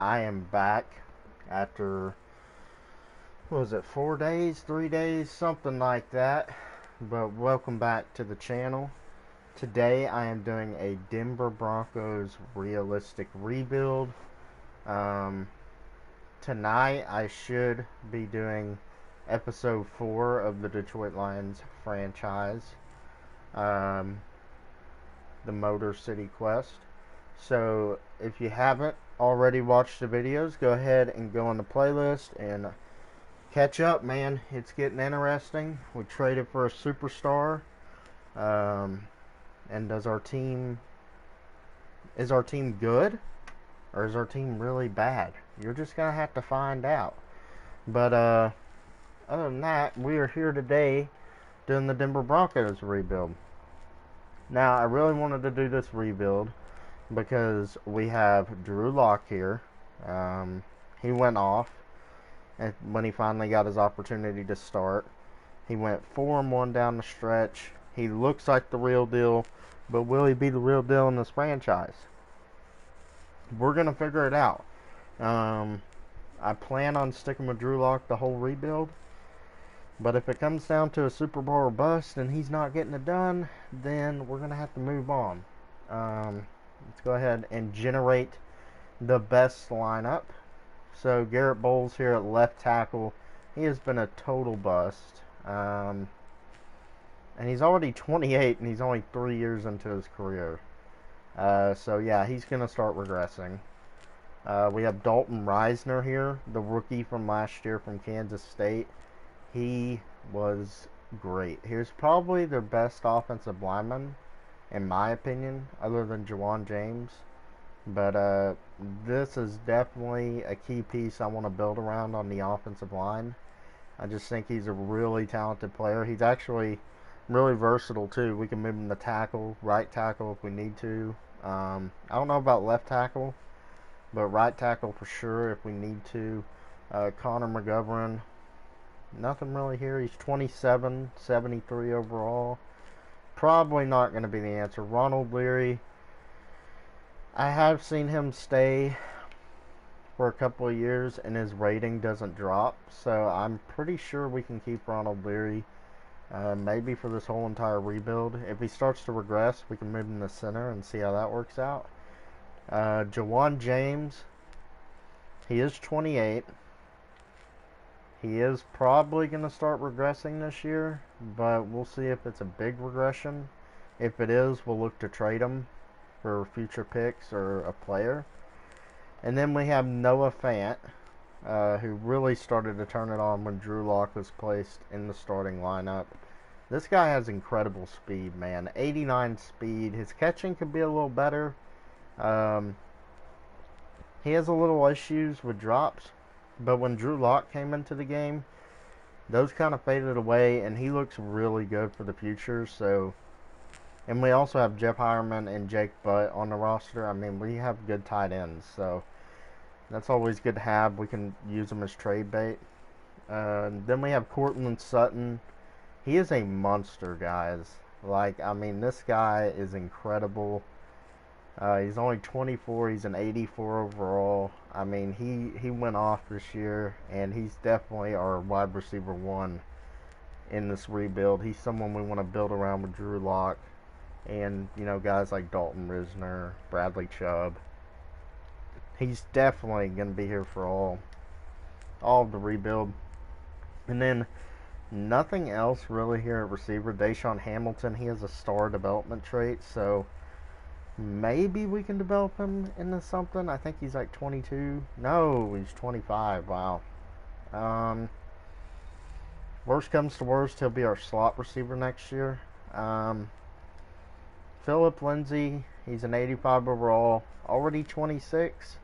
I am back after, what was it, 4 days, 3 days, something like that. But welcome back to the channel. Today I am doing a Denver Broncos Realistic Rebuild. Um, Tonight I should be doing episode 4 of the Detroit Lions franchise, um, the Motor City Quest. So if you haven't already watched the videos, go ahead and go on the playlist and catch up, man. It's getting interesting. We traded for a superstar. Um, and is our team good, or is our team really bad? You're just gonna have to find out. But other than that, we are here today doing the Denver Broncos rebuild. Now, I really wanted to do this rebuild because we have Drew Lock here. He went off when he finally got his opportunity to start. He went 4-1 down the stretch. He looks like the real deal, but will he be the real deal in this franchise? We're going to figure it out. I plan on sticking with Drew Lock the whole rebuild, but if it comes down to a Super Bowl or bust and he's not getting it done, then we're going to have to move on. Let's go ahead and generate the best lineup. So Garrett Bowles here at left tackle. He has been a total bust. And he's already 28 and he's only 3 years into his career. So yeah, he's going to start regressing. We have Dalton Risner here, the rookie from last year from Kansas State. He was great. He was probably their best offensive lineman, in my opinion, other than Juwan James. But this is definitely a key piece I want to build around on the offensive line. I just think he's a really talented player. He's actually really versatile too. We can move him to tackle, right tackle if we need to. I don't know about left tackle, but right tackle for sure if we need to. Connor McGovern, nothing really here. He's 27, 73 overall. Probably not going to be the answer. Ronald Leary, I have seen him stay for a couple of years and his rating doesn't drop, so I'm pretty sure we can keep Ronald Leary maybe for this whole entire rebuild. If he starts to regress, we can move him to center and see how that works out. Juwan James, he is 28. He is probably going to start regressing this year, but we'll see if it's a big regression. If it is, we'll look to trade him for future picks or a player. And then we have Noah Fant, who really started to turn it on when Drew Lock was placed in the starting lineup. This guy has incredible speed, man. 89 speed. His catching could be a little better. He has a little issues with drops, but when Drew Lock came into the game, those kind of faded away, and he looks really good for the future. So, and we also have Jeff Hireman and Jake Butt on the roster. I mean, we have good tight ends, so that's always good to have. We can use them as trade bait. Then we have Courtland Sutton. He is a monster, guys. Like, I mean, this guy is incredible. He's only 24. He's an 84 overall. I mean, he went off this year, and he's definitely our wide receiver one in this rebuild. He's someone we want to build around with Drew Lock and, you know, guys like Dalton Risner, Bradley Chubb. He's definitely going to be here for all of the rebuild. And then nothing else really here at receiver. Deshaun Hamilton, he has a star development trait, so maybe we can develop him into something. I think he's like 22. No, he's 25. Wow. Worst comes to worst, he'll be our slot receiver next year. Philip Lindsay, he's an 85 overall, already 26,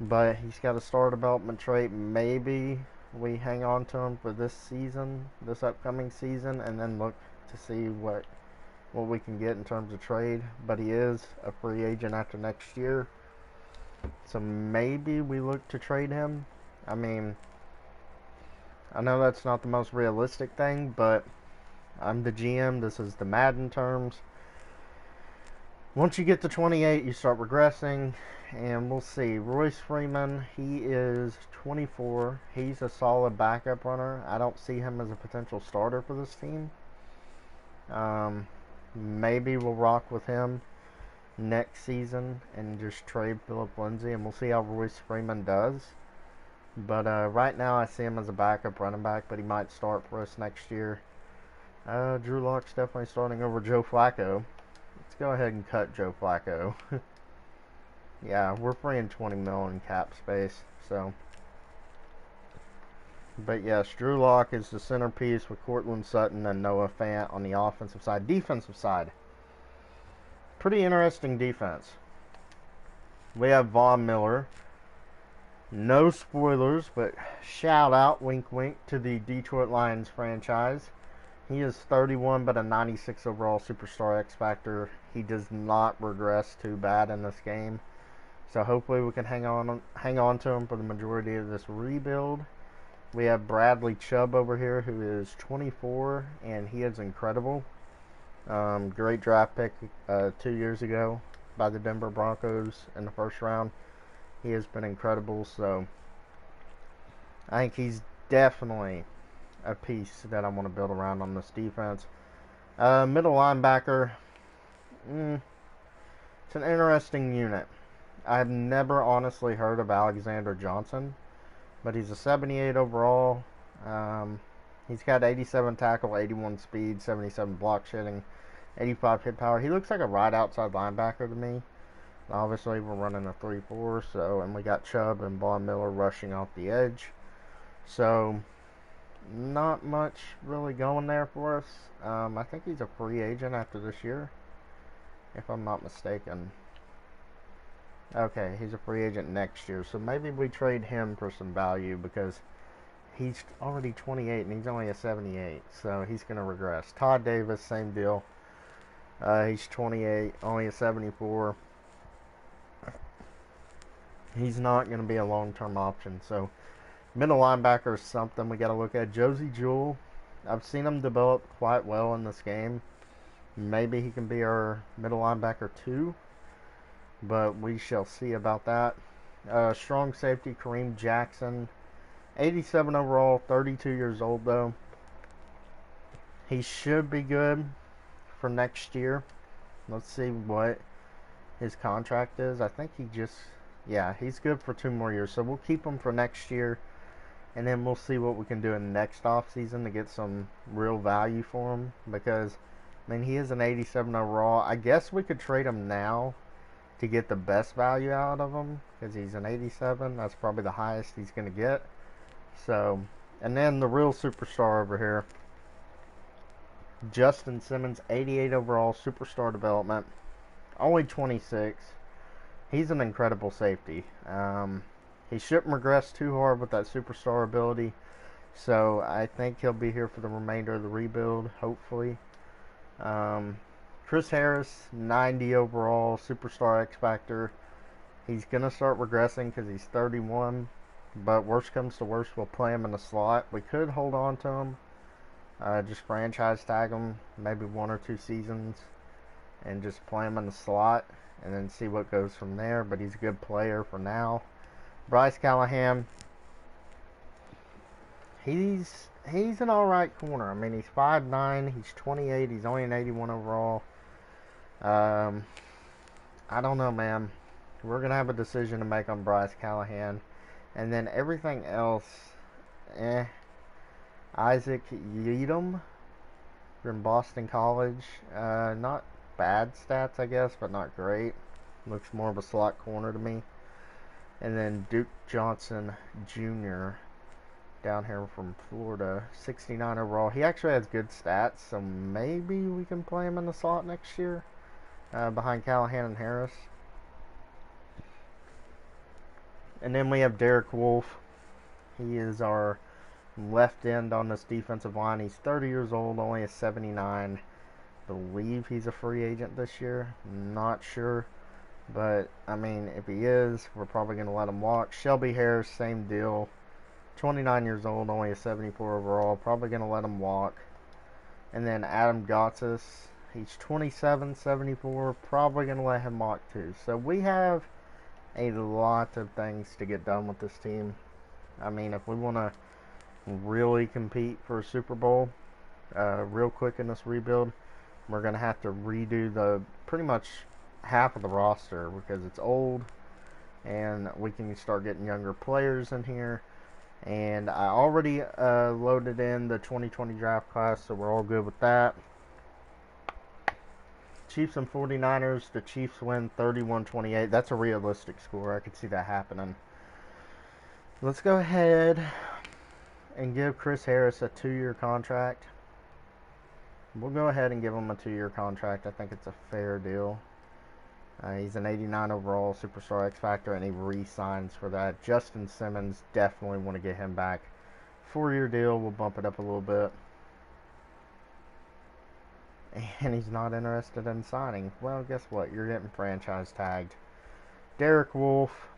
but he's got a star development trait. Maybe we hang on to him for this season, this upcoming season, and then look to see what we can get in terms of trade. But he is a free agent after next year, so maybe we look to trade him. I mean, I know that's not the most realistic thing, but I'm the GM. This is the Madden terms. Once you get to 28, you start regressing, and we'll see. Royce Freeman, he is 24. He's a solid backup runner. I don't see him as a potential starter for this team. Maybe we'll rock with him next season and just trade Philip Lindsay, and we'll see how Royce Freeman does. But right now, I see him as a backup running back, but he might start for us next year. Drew Lock's definitely starting over Joe Flacco. Let's go ahead and cut Joe Flacco. Yeah, we're freeing 20 mil in cap space, so. But yes, Drew Lock is the centerpiece with Cortland Sutton and Noah Fant on the offensive side. Defensive side, pretty interesting defense. We have Von Miller. No spoilers, but shout out, wink wink, to the Detroit Lions franchise. He is 31, but a 96 overall superstar X Factor. He does not regress too bad in this game. So hopefully we can hang on to him for the majority of this rebuild. We have Bradley Chubb over here, who is 24, and he is incredible. Great draft pick 2 years ago by the Denver Broncos in the first round. He has been incredible, so I think he's definitely a piece that I want to build around on this defense. Middle linebacker, it's an interesting unit. I've never honestly heard of Alexander Johnson, but he's a 78 overall. He's got 87 tackle, 81 speed, 77 block shedding, 85 hit power. He looks like a right outside linebacker to me. Obviously, we're running a 3-4, so, and we got Chubb and Von Miller rushing off the edge. So, not much really going there for us. I think he's a free agent after this year, if I'm not mistaken. Okay, he's a free agent next year, so maybe we trade him for some value because he's already 28 and he's only a 78, so he's going to regress. Todd Davis, same deal. He's 28, only a 74. He's not going to be a long-term option. So, middle linebacker is something we got to look at. Josie Jewell, I've seen him develop quite well in this game. Maybe he can be our middle linebacker too, but we shall see about that. Strong safety, Kareem Jackson, 87 overall, 32 years old though. He should be good for next year. Let's see what his contract is. I think yeah, he's good for 2 more years. So we'll keep him for next year, and then we'll see what we can do in next offseason to get some real value for him. Because, I mean, he is an 87 overall. I guess we could trade him now to get the best value out of him, because he's an 87. That's probably the highest he's going to get. So, and then the real superstar over here, Justin Simmons, 88 overall, superstar development, only 26. He's an incredible safety. He shouldn't regress too hard with that superstar ability, so I think he'll be here for the remainder of the rebuild, hopefully. Chris Harris, 90 overall, superstar X Factor. He's going to start regressing because he's 31, but worst comes to worst, we'll play him in the slot. We could hold on to him, just franchise tag him, maybe 1 or 2 seasons, and just play him in the slot, and then see what goes from there. But he's a good player for now. Bryce Callahan, he's an alright corner. I mean, he's 5'9", he's 28, he's only an 81 overall. I don't know, man. We're going to have a decision to make on Bryce Callahan. And then everything else, Isaac Yeadham from Boston College. Not bad stats, I guess, but not great. Looks more of a slot corner to me. And then Duke Johnson Jr. down here from Florida, 69 overall. He actually has good stats, so maybe we can play him in the slot next year, behind Callahan and Harris. And then we have Derek Wolfe. He is our left end on this defensive line. He's 30 years old, only a 79. Believe he's a free agent this year. Not sure. But, I mean, if he is, we're probably going to let him walk. Shelby Harris, same deal. 29 years old, only a 74 overall. Probably going to let him walk. And then Adam Gotsis, He's 27, 74. Probably going to let him walk too. So we have a lot of things to get done with this team. I mean, if we want to really compete for a Super Bowl real quick in this rebuild, we're going to have to redo the pretty much half of the roster because it's old, and we can start getting younger players in here. And I already loaded in the 2020 draft class, so we're all good with that. Chiefs and 49ers. The Chiefs win 31-28. That's a realistic score. I could see that happening. Let's go ahead and give Chris Harris a 2-year contract. We'll go ahead and give him a 2-year contract. I think it's a fair deal. He's an 89 overall superstar X Factor, and he re-signs for that. Justin Simmons, definitely want to get him back. 4-year deal. We'll bump it up a little bit. And he's not interested in signing. Well, guess what? You're getting franchise tagged. Derek Wolfe,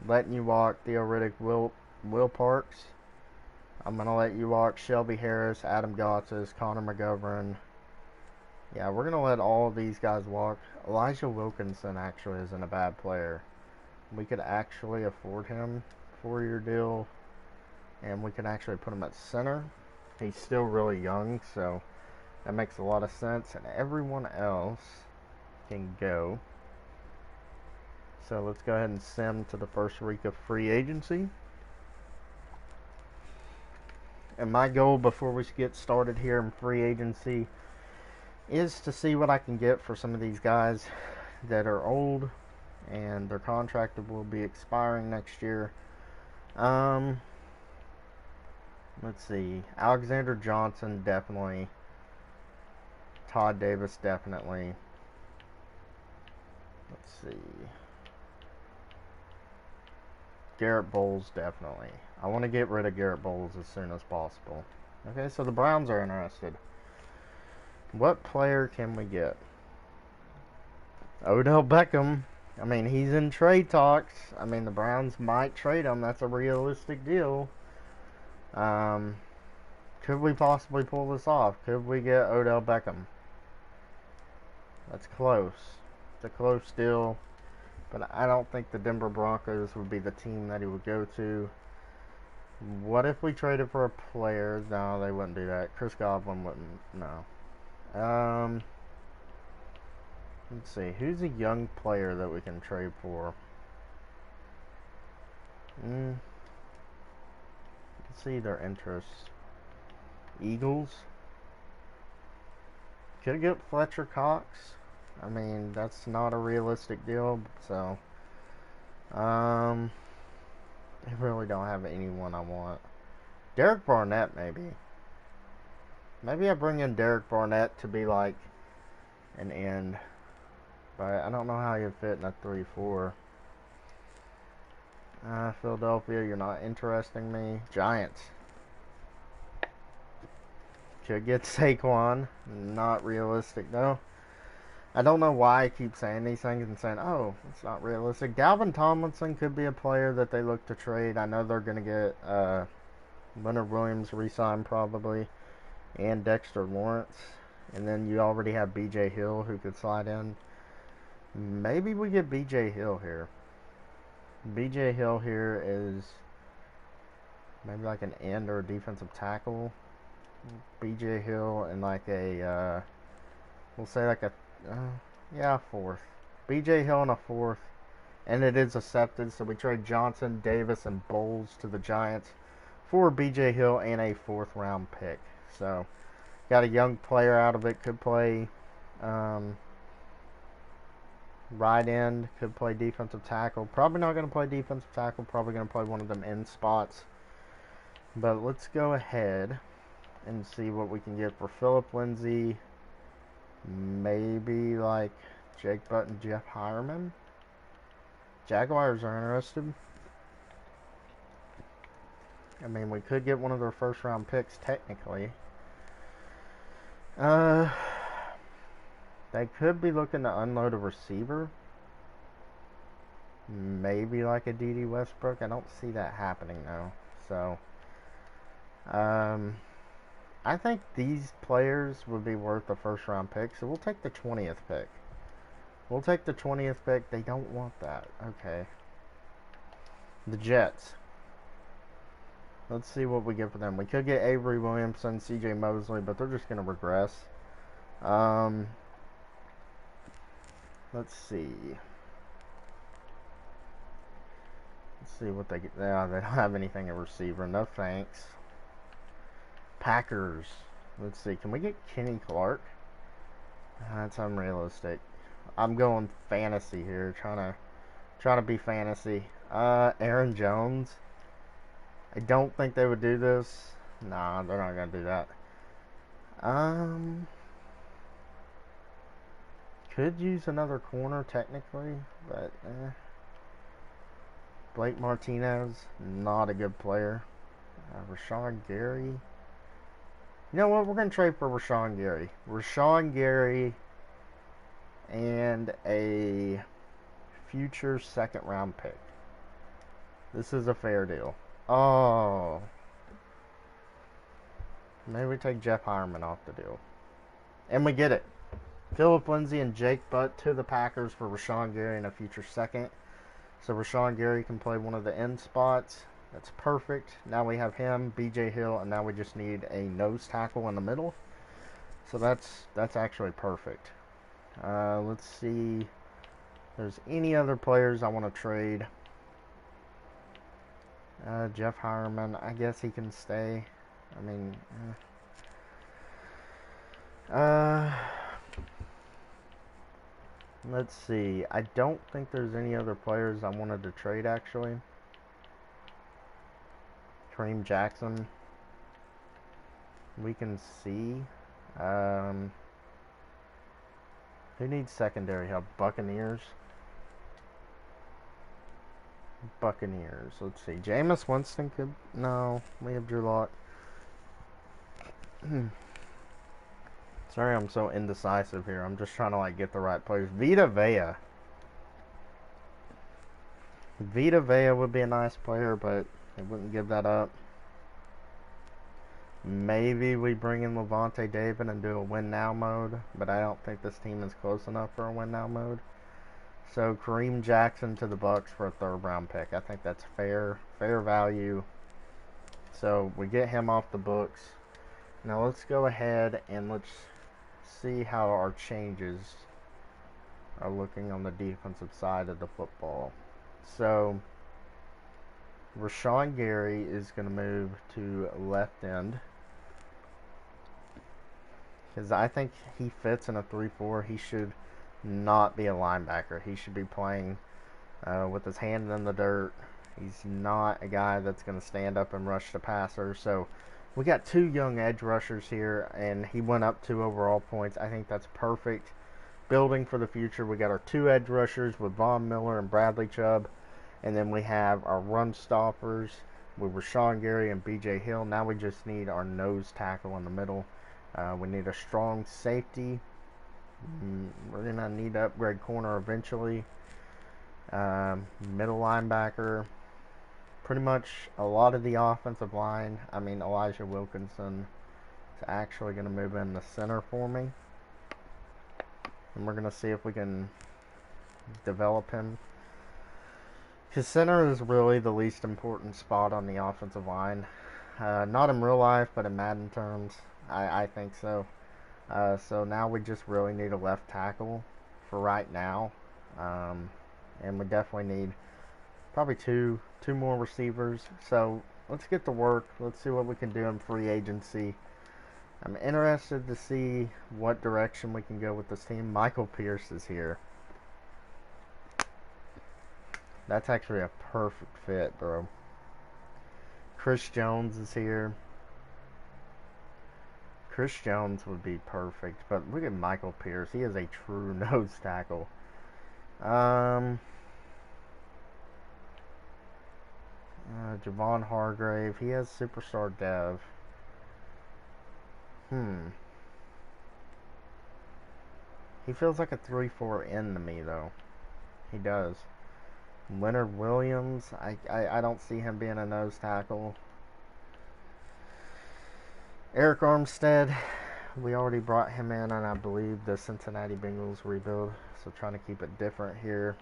letting you walk. Theo Riddick, Will Parks. I'm going to let you walk. Shelby Harris, Adam Gotsis, Connor McGovern. Yeah, we're going to let all of these guys walk. Elijah Wilkinson actually isn't a bad player. We could actually afford him. 4-year deal. And we can actually put him at center. He's still really young, so that makes a lot of sense. And everyone else can go. So let's go ahead and sim to the first week of free agency. And my goal before we get started here in free agency is to see what I can get for some of these guys that are old and their contract will be expiring next year. Let's see. Alexander Johnson, definitely. Todd Davis, definitely. Let's see. Garrett Bowles, definitely. I want to get rid of Garrett Bowles as soon as possible. Okay, so the Browns are interested. What player can we get? Odell Beckham. I mean, he's in trade talks. I mean, the Browns might trade him. That's a realistic deal. Could we possibly pull this off? Could we get Odell Beckham? That's close. It's a close deal. But I don't think the Denver Broncos would be the team that he would go to. What if we traded for a player? No, they wouldn't do that. Chris Godwin wouldn't. No. Let's see. Who's a young player that we can trade for? Let's see their interests. Eagles. Could get Fletcher Cox. I mean, that's not a realistic deal, so I really don't have anyone I want. Derek Barnett, maybe. Maybe I bring in Derek Barnett to be like an end, but I don't know how he'd fit in a 3-4. Philadelphia, you're not interesting me. Giants. Could get Saquon. Not realistic, though. I don't know why I keep saying these things and saying, oh, it's not realistic. Dalvin Tomlinson could be a player that they look to trade. I know they're going to get Leonard Williams re-signed probably, and Dexter Lawrence. And then you already have B.J. Hill who could slide in. Maybe we get B.J. Hill here. B.J. Hill here is maybe like an end or a defensive tackle. B.J. Hill and like a, we'll say like a, yeah, fourth. B.J. Hill and a fourth. And it is accepted, so we trade Johnson, Davis, and Bowles to the Giants for B.J. Hill and a 4th round pick. So, got a young player out of it. Could play right end, could play defensive tackle. Probably not going to play defensive tackle. Probably going to play one of them end spots. But let's go ahead and see what we can get for Phillip Lindsay. Maybe like Jake Button, Jeff Hireman. Jaguars are interested. I mean, we could get one of their 1st round picks technically. They could be looking to unload a receiver. Maybe like a D.D. Westbrook. I don't see that happening though. So, I think these players would be worth a first round pick, so we'll take the 20th pick. We'll take the 20th pick. They don't want that. Okay. The Jets. Let's see what we get for them. We could get Avery Williamson, CJ Mosley, but they're just going to regress. Let's see. Let's see what they get. Yeah, they don't have anything at receiver. No thanks. Packers. Let's see. Can we get Kenny Clark? That's unrealistic. I'm going fantasy here. Trying to be fantasy. Aaron Jones. I don't think they would do this. Nah, they're not gonna do that. Could use another corner technically, but Blake Martinez, not a good player. Rashawn Gary. You know what? We're gonna trade for Rashawn Gary. Rashawn Gary and a future second round pick. This is a fair deal. Oh. Maybe we take Jeff Hireman off the deal. And we get it. Phillip Lindsay and Jake Butt to the Packers for Rashawn Gary and a future second. So Rashawn Gary can play one of the end spots. That's perfect. Now we have him, BJ Hill, and now we just need a nose tackle in the middle. So that's actually perfect. Let's see if there's any other players I want to trade. Jeff Hireman, I guess he can stay. I mean, let's see. I don't think there's any other players I wanted to trade actually. Kareem Jackson. We can see. Who needs secondary help? Buccaneers. Buccaneers. Let's see. Jameis Winston could. No, we have Drew Lock. Sorry, I'm so indecisive here. I'm just trying to get the right players. Vita Vea. Vita Vea would be a nice player, but I wouldn't give that up. Maybe we bring in Levante David and do a win now mode, but I don't think this team is close enough for a win now mode. So Kareem Jackson to the Bucks for a third round pick. I think that's fair value. So we get him off the books. Now let's go ahead and let's see how our changes are looking on the defensive side of the football. So Rashawn Gary is going to move to left end because I think he fits in a 3-4. He should not be a linebacker. He should be playing with his hand in the dirt. He's not a guy that's going to stand up and rush the passer. So we got two young edge rushers here, and he went up 2 overall points. I think that's perfect. Building for the future. We got our 2 edge rushers with Von Miller and Bradley Chubb. And then we have our run stoppers with Rashawn Gary and BJ Hill. Now we just need our nose tackle in the middle. We need a strong safety. We're going to need to upgrade corner eventually. Middle linebacker. Pretty much a lot of the offensive line. I mean, Elijah Wilkinson is actually going to move in the center for me. And we're going to see if we can develop him. His center is really the least important spot on the offensive line. Not in real life, but in Madden terms, I think so. So now we just really need a left tackle for right now. And we definitely need probably two more receivers. So let's get to work. Let's see what we can do in free agency. I'm interested to see what direction we can go with this team. Michael Pierce is here. That's actually a perfect fit, bro. Chris Jones is here. Chris Jones would be perfect, but look at Michael Pierce. He is a true nose tackle. Javon Hargrave. He has superstar dev. He feels like a 3-4 end to me, though. He does. Leonard Williams. I don't see him being a nose tackle. Eric Armstead, we already brought him in, and I believe the Cincinnati Bengals rebuild. So trying to keep it different here.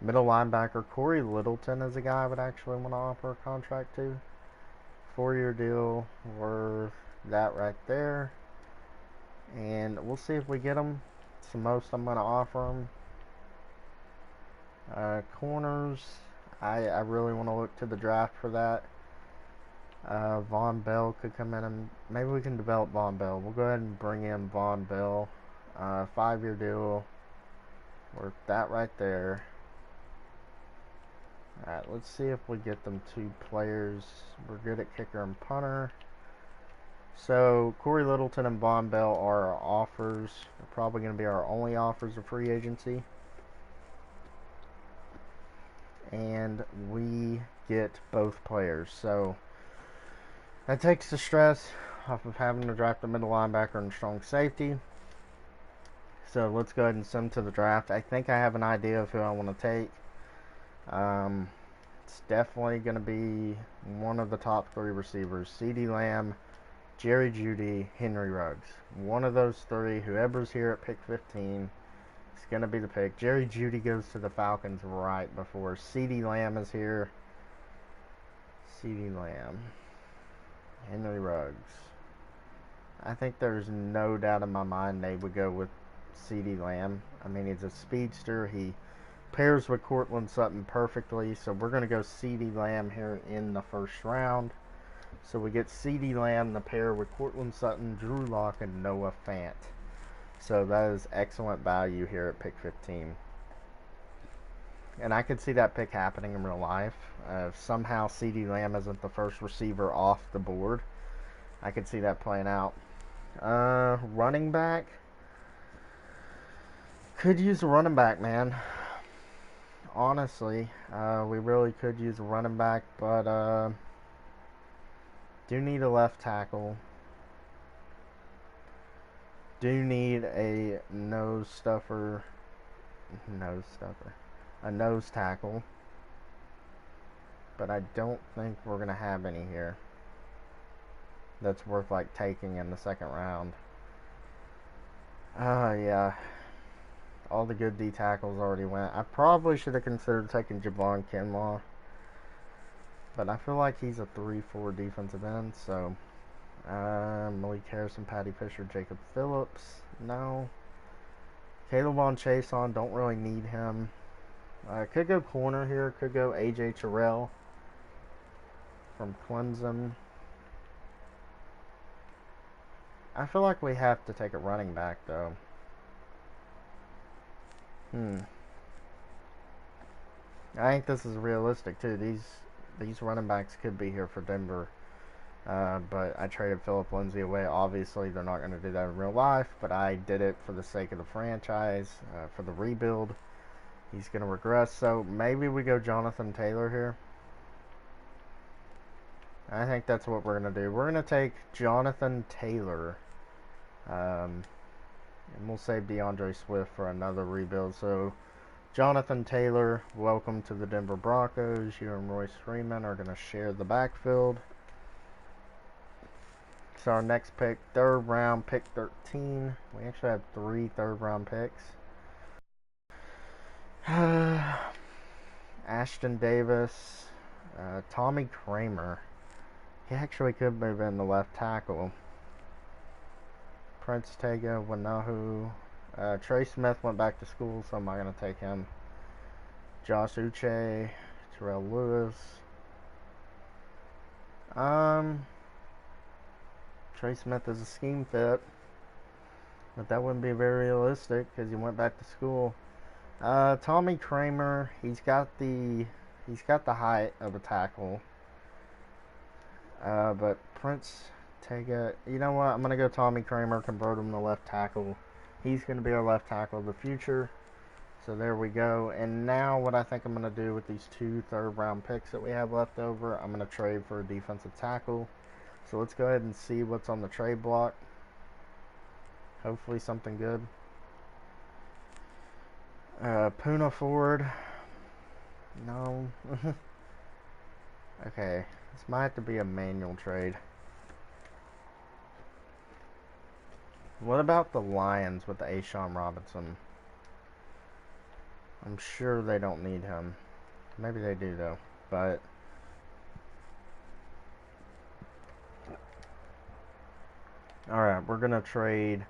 Middle linebacker Corey Littleton is a guy I would actually want to offer a contract to. 4-year deal worth that right there. And we'll see if we get him. It's the most I'm going to offer him. Corners, I really want to look to the draft for that. Von Bell could come in, and maybe we can develop Von Bell. We'll go ahead and bring in Von Bell. 5-year deal worth that right there. Alright, let's see if we get them 2 players. We're good at kicker and punter. So, Corey Littleton and Von Bell are our offers. They're probably going to be our only offers of free agency. And we get both players. So, that takes the stress off of having to draft a middle linebacker and strong safety. So, let's go ahead and send to the draft. I think I have an idea of who I want to take. It's definitely going to be one of the top 3 receivers. CeeDee Lamb, Jerry Jeudy, Henry Ruggs. One of those 3, whoever's here at pick 15, is going to be the pick. Jerry Jeudy goes to the Falcons right before CeeDee Lamb is here. CeeDee Lamb, Henry Ruggs. I think there's no doubt in my mind they would go with CeeDee Lamb. I mean, he's a speedster. He pairs with Courtland Sutton perfectly. So we're going to go CeeDee Lamb here in the first round. So we get CeeDee Lamb, the pair with Courtland Sutton, Drew Lock, and Noah Fant. So that is excellent value here at pick 15. And I could see that pick happening in real life. If somehow CeeDee Lamb isn't the first receiver off the board, I could see that playing out. Running back. Could use a running back, man. Honestly, we really could use a running back, but do need a left tackle. Do need a nose tackle. But I don't think we're going to have any here that's worth like taking in the second round. Yeah. All the good D tackles already went. I probably should have considered taking Javon Kinlaw. But I feel like he's a 3-4 defensive end, so Malik Harrison, Patty Fisher, Jacob Phillips. No. Caleb on Chason, don't really need him. Could go corner here. Could go AJ Terrell from Clemson. I feel like we have to take a running back, though. I think this is realistic, too. These running backs could be here for Denver. But I traded Philip Lindsay away. Obviously, they're not going to do that in real life, but I did it for the sake of the franchise, for the rebuild. He's going to regress, so maybe we go Jonathan Taylor here. I think that's what we're going to do. We're going to take Jonathan Taylor, and we'll save DeAndre Swift for another rebuild. So, Jonathan Taylor, welcome to the Denver Broncos. You and Royce Freeman are going to share the backfield. So our next pick, 3rd round, pick 13. We actually have 3 third-round picks. Ashton Davis, Tommy Kramer. He actually could move in the left tackle. Prince Tega, Wanahu. Trey Smith went back to school, so I'm not going to take him. Josh Uche, Terrell Lewis. Trey Smith is a scheme fit, but that wouldn't be very realistic because he went back to school. Tommy Kramer, he's got the height of a tackle. But Prince Tega, you know what? I'm gonna go Tommy Kramer, convert him to left tackle. He's gonna be our left tackle of the future. So there we go. And now what I think I'm gonna do with these 2 third-round picks that we have left over, I'm gonna trade for a defensive tackle. So let's go ahead and see what's on the trade block. Hopefully something good. Puna Ford. No. Okay. This might have to be a manual trade. What about the Lions with the Ashawn Robinson? I'm sure they don't need him. Maybe they do though. But alright, we're gonna trade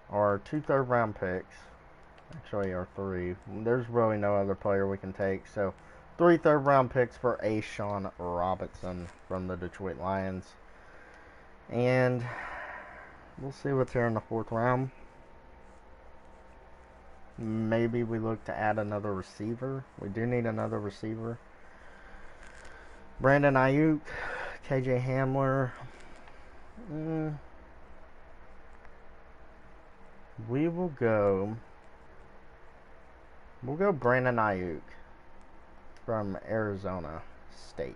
our 2 third-round picks. Actually, our 3. There's really no other player we can take. So 3 third-round picks for Ashawn Robinson from the Detroit Lions. And we'll see what's here in the 4th round. Maybe we look to add another receiver. We do need another receiver. Brandon Ayuk, KJ Hamler. We'll go Brandon Ayuk from Arizona State.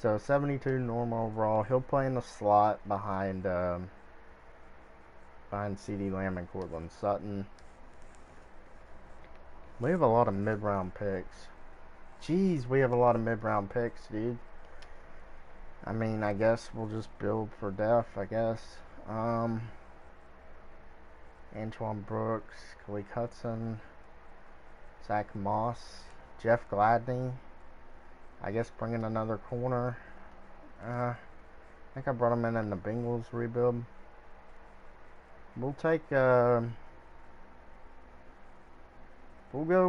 So 72 normal overall. He'll play in the slot behind CeeDee Lamb and Courtland Sutton. We have a lot of mid-round picks. Jeez, we have a lot of mid-round picks, dude. I mean, I guess we'll just build for depth, I guess. Antoine Brooks, Khalil Hudson, Zach Moss, Jeff Gladney. I guess bring in another corner. I think I brought him in the Bengals rebuild. We'll take, we'll go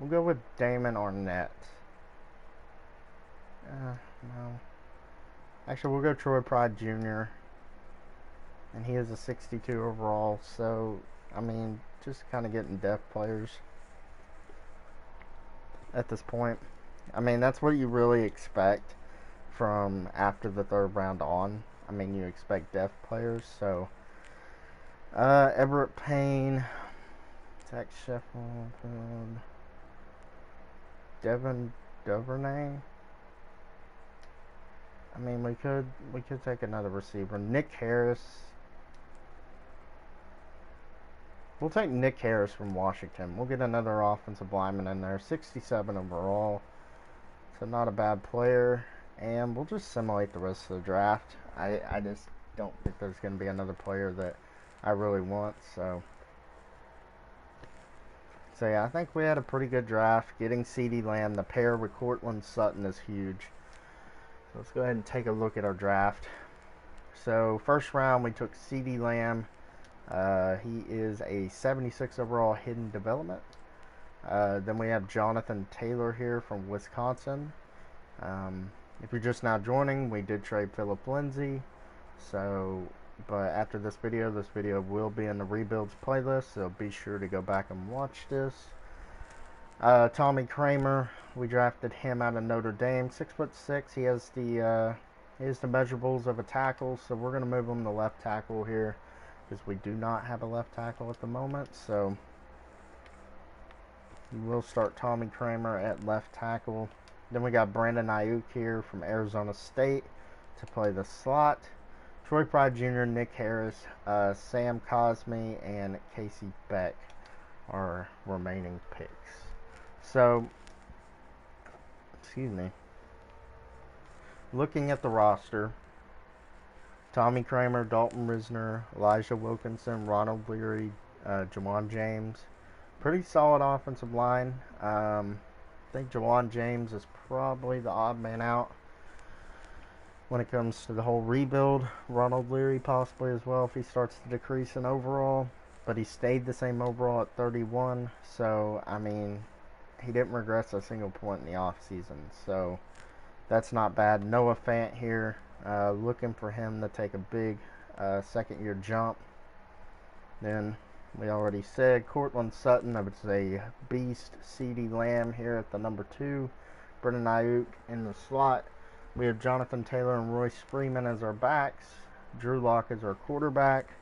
with Damon Arnett. No. Actually, we'll go Troy Pride Jr. And he is a 62 overall. So, I mean, just kind of getting depth players at this point. I mean, that's what you really expect from after the 3rd round on. I mean, you expect depth players. So, Everett Payne, Zach Sheffield, Devin Duvernay. I mean, we could take another receiver. Nick Harris. We'll take Nick Harris from Washington. We'll get another offensive lineman in there. 67 overall. So not a bad player. And we'll just simulate the rest of the draft. I just don't think there's going to be another player that I really want. So yeah, I think we had a pretty good draft. Getting CeeDee Lamb, the pair with Courtland Sutton is huge. So let's go ahead and take a look at our draft. So 1st round we took CeeDee Lamb. He is a 76 overall hidden development. Then we have Jonathan Taylor here from Wisconsin. If you're just now joining, we did trade Phillip Lindsay. So, but after this video will be in the rebuilds playlist. So be sure to go back and watch this. Tommy Kramer, we drafted him out of Notre Dame. 6'6". He has the measurables of a tackle. So we're gonna move him to left tackle here, because we do not have a left tackle at the moment. So we'll start Tommy Kramer at left tackle. Then we got Brandon Ayuk here from Arizona State to play the slot. Troy Pride Jr., Nick Harris, Sam Cosme, and Casey Beck are remaining picks. So, excuse me. Looking at the roster, Tommy Kramer, Dalton Risner, Elijah Wilkinson, Ronald Leary, Jawan James. Pretty solid offensive line. I think Jawan James is probably the odd man out when it comes to the whole rebuild. Ronald Leary possibly as well if he starts to decrease in overall. But he stayed the same overall at 31. So, I mean, he didn't regress a single point in the offseason. So, that's not bad. Noah Fant here. Looking for him to take a big 2nd-year jump. Then we already said Courtland Sutton, I would say beast. CeeDee Lamb here at the number 2. Brandon Ayuk in the slot. We have Jonathan Taylor and Royce Freeman as our backs. Drew Lock as our quarterback.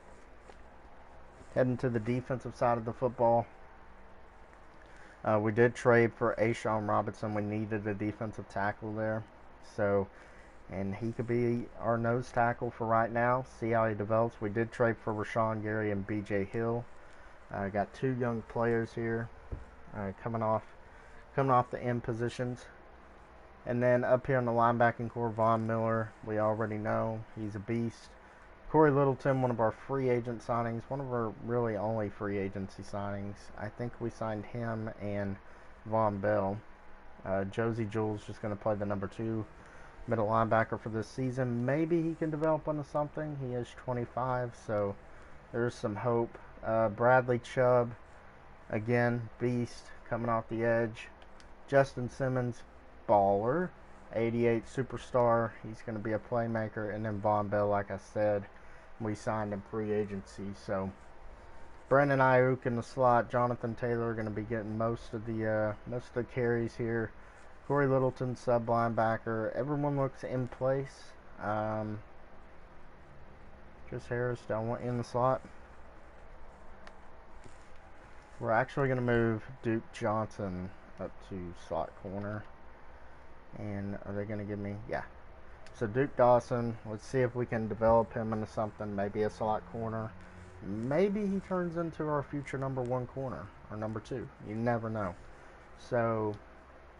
Heading to the defensive side of the football. We did trade for Ashawn Robinson. We needed a defensive tackle there. So, and he could be our nose tackle for right now. See how he develops. We did trade for Rashawn Gary and B.J. Hill. Got 2 young players here coming off the end positions. And then up here in the linebacking core, Von Miller, we already know he's a beast. Corey Littleton, one of our free agent signings, one of our really only free agency signings. I think we signed him and Von Bell. Josie Jewell's just going to play the number 2 middle linebacker for this season. Maybe he can develop into something. He is 25, so there's some hope. Bradley Chubb, again, beast, coming off the edge. Justin Simmons, baller. 88 superstar. He's going to be a playmaker. And then Von Bell, like I said, we signed him free agency. So Brandon Ayuk in the slot. Jonathan Taylor are going to be getting most of the carries here. Corey Littleton, sub linebacker. Everyone looks in place. Chris Harris down in the slot. We're actually going to move Duke Johnson up to slot corner. And are they going to give me? Yeah. So Duke Dawson, let's see if we can develop him into something. Maybe a slot corner. Maybe he turns into our future number 1 corner or number 2. You never know. So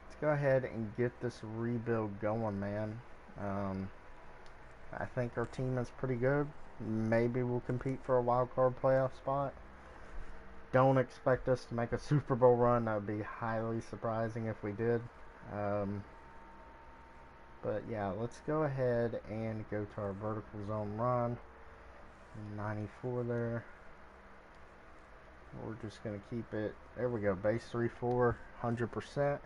let's go ahead and get this rebuild going, man. I think our team is pretty good. Maybe we'll compete for a wild card playoff spot. Don't expect us to make a Super Bowl run. That would be highly surprising if we did. But yeah, let's go ahead and go to our vertical zone run. 94 there. We're just going to keep it. There we go. Base 3-4, 100%. Let's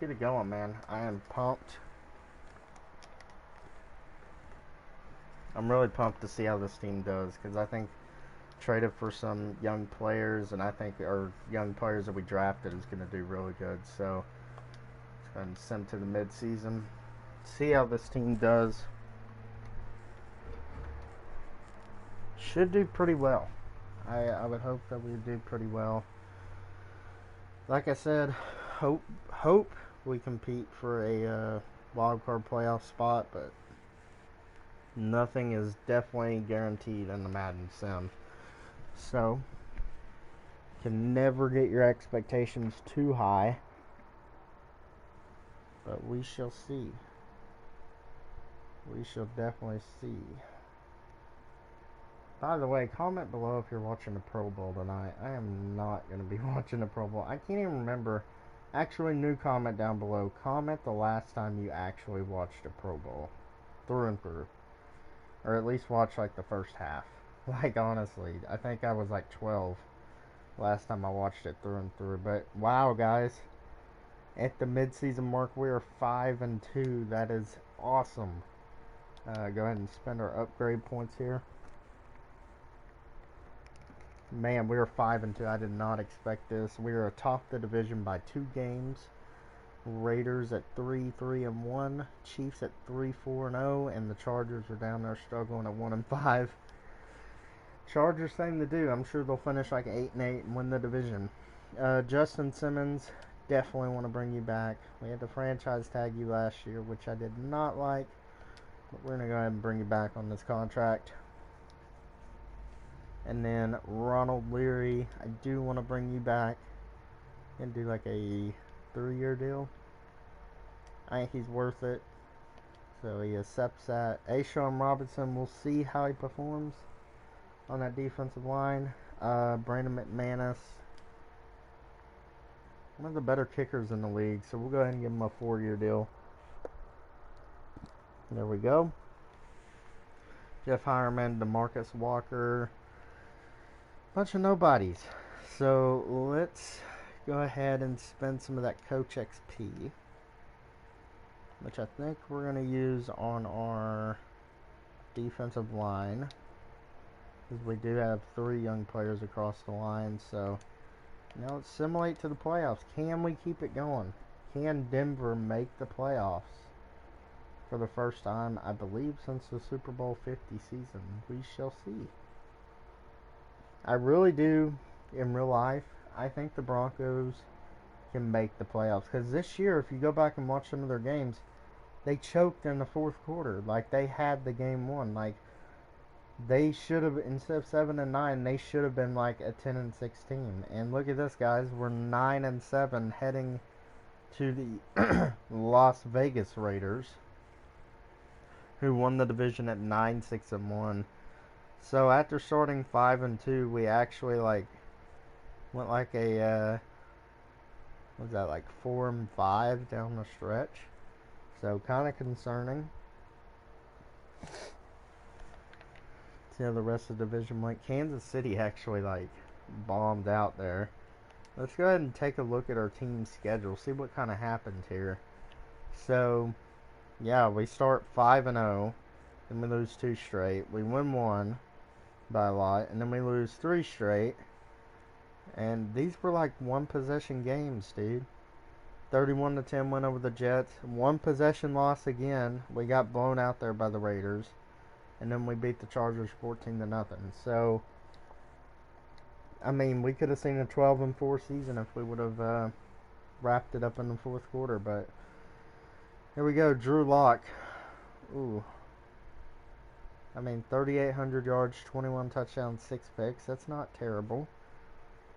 get it going, man. I am pumped. I'm really pumped to see how this team does, because I think traded for some young players, and I think our young players that we drafted is going to do really good. So let's go ahead and send to the mid-season. See how this team does. Should do pretty well. I would hope that we do pretty well. Like I said, hope we compete for a wild card playoff spot, but nothing is definitely guaranteed in the Madden Sim. So, can never get your expectations too high, but we shall see. We shall definitely see. By the way, comment below if you're watching the Pro Bowl tonight. I am not going to be watching the Pro Bowl. I can't even remember. Actually, new comment down below. Comment the last time you actually watched a Pro Bowl. Through and through. Or at least watch like the first half. Like, honestly, I think I was like 12 last time I watched it through and through. But, wow, guys. At the midseason mark, we are 5-2. That is awesome. Go ahead and spend our upgrade points here. Man, we are 5-2. I did not expect this. We are atop the division by 2 games. Raiders at 3-3-1. Chiefs at 3-4-0, and the Chargers are down there struggling at 1-5. Chargers thing to do. I'm sure they'll finish like 8-8 and win the division. Justin Simmons, definitely want to bring you back. We had to franchise tag you last year, which I did not like, but we're gonna go ahead and bring you back on this contract. And then Ronald Leary, I do want to bring you back and do like a 3-year deal. I think he's worth it. So he accepts that. Ashawn Robinson, we'll see how he performs on that defensive line. Brandon McManus, one of the better kickers in the league. So we'll go ahead and give him a 4-year deal. There we go. Jeff Hireman, DeMarcus Walker. Bunch of nobodies. So let's go ahead and spend some of that Coach XP, which I think we're going to use on our defensive line, because we do have 3 young players across the line. So now let's simulate to the playoffs. Can we keep it going? Can Denver make the playoffs for the first time, I believe, since the Super Bowl 50 season? We shall see. I really do, in real life, I think the Broncos can make the playoffs. Because this year, if you go back and watch some of their games, they choked in the 4th quarter. Like, they had the game won. Like, they should have, instead of 7-9, they should have been like a 10-16. And look at this, guys. We're 9-7 heading to the Las Vegas Raiders, who won the division at 9-6-1. So after starting 5-2, we actually like went like a what was that, like 4-5 down the stretch. So kind of concerning. See how the rest of the division went. Kansas City actually like bombed out there. Let's go ahead and take a look at our team's schedule. See what kind of happened here. So yeah, we start 5-0, then we lose 2 straight. We win 1 by a lot, and then we lose 3 straight. And these were like 1-possession games, dude. 31-10 win over the Jets. 1 possession loss again. We got blown out there by the Raiders, and then we beat the Chargers 14-0. So, I mean, we could have seen a 12-4 season if we would have wrapped it up in the 4th quarter. But here we go, Drew Lock. Ooh, I mean, 3,800 yards, 21 touchdowns, 6 picks. That's not terrible.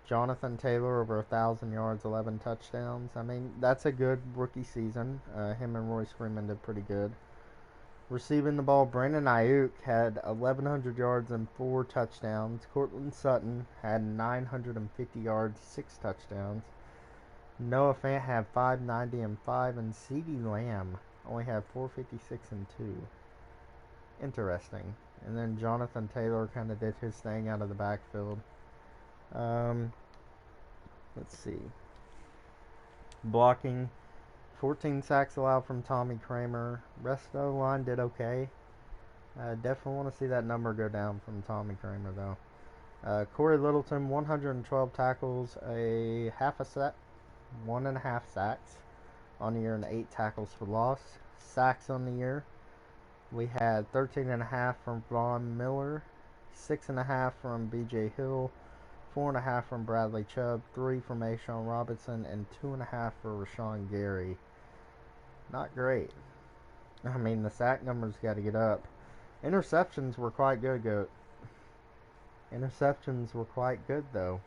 Jonathan Taylor over 1,000 yards, 11 touchdowns. I mean, that's a good rookie season. Him and Royce Freeman did pretty good. Receiving the ball, Brandon Ayuk had 1,100 yards and 4 touchdowns. Cortland Sutton had 950 yards, 6 touchdowns. Noah Fant had 590 and 5, and CeeDee Lamb only had 456 and 2. Interesting. And then Jonathan Taylor kind of did his thing out of the backfield. Let's see. Blocking, 14 sacks allowed from Tommy Kramer. Rest of the line did okay. Definitely want to see that number go down from Tommy Kramer, though. Corey Littleton, 112 tackles, a half a sack, 1.5 sacks on the year, and 8 tackles for loss. Sacks on the year, we had 13.5 from Von Miller, 6.5 from B.J. Hill, 4.5 from Bradley Chubb, 3 from Ashawn Robinson, and 2.5 for Rashawn Gary. Not great. I mean, the sack numbers got to get up. Interceptions were quite good, Goat. Interceptions were quite good, though.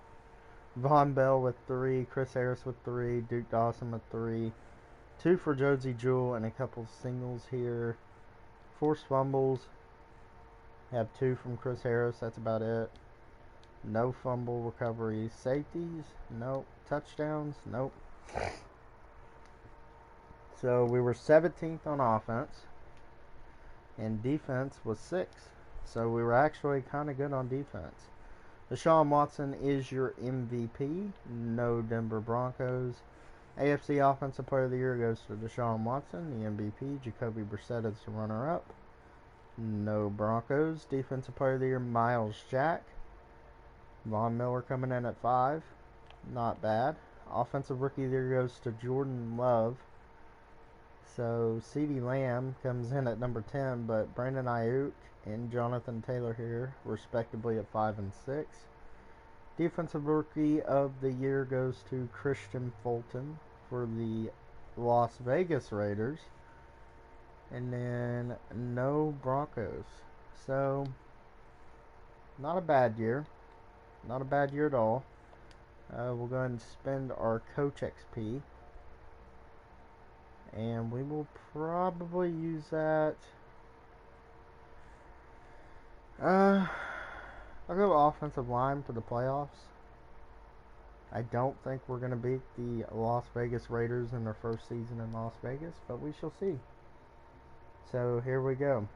Von Bell with 3, Chris Harris with 3, Duke Dawson with 3, 2 for Josie Jewell, and a couple singles here. Forced fumbles. Have 2 from Chris Harris. That's about it. No fumble recoveries. Safeties? Nope. Touchdowns? Nope. So we were 17th on offense, and defense was 6th. So we were actually kind of good on defense. Deshaun Watson is your MVP. No Denver Broncos. AFC Offensive Player of the Year goes to Deshaun Watson. The MVP, Jacoby Brissett, is the runner-up. No Broncos. Defensive Player of the Year, Miles Jack. Von Miller coming in at 5. Not bad. Offensive Rookie of the Year goes to Jordan Love. So CeeDee Lamb comes in at number 10, but Brandon Ayuk and Jonathan Taylor here, respectively, at 5 and 6. Defensive Rookie of the Year goes to Christian Fulton for the Las Vegas Raiders. And then no Broncos. So, not a bad year. Not a bad year at all. We'll go ahead and spend our Coach XP. And we will probably use that. I'll go offensive line for the playoffs. I don't think we're going to beat the Las Vegas Raiders in their first season in Las Vegas, but we shall see. So here we go.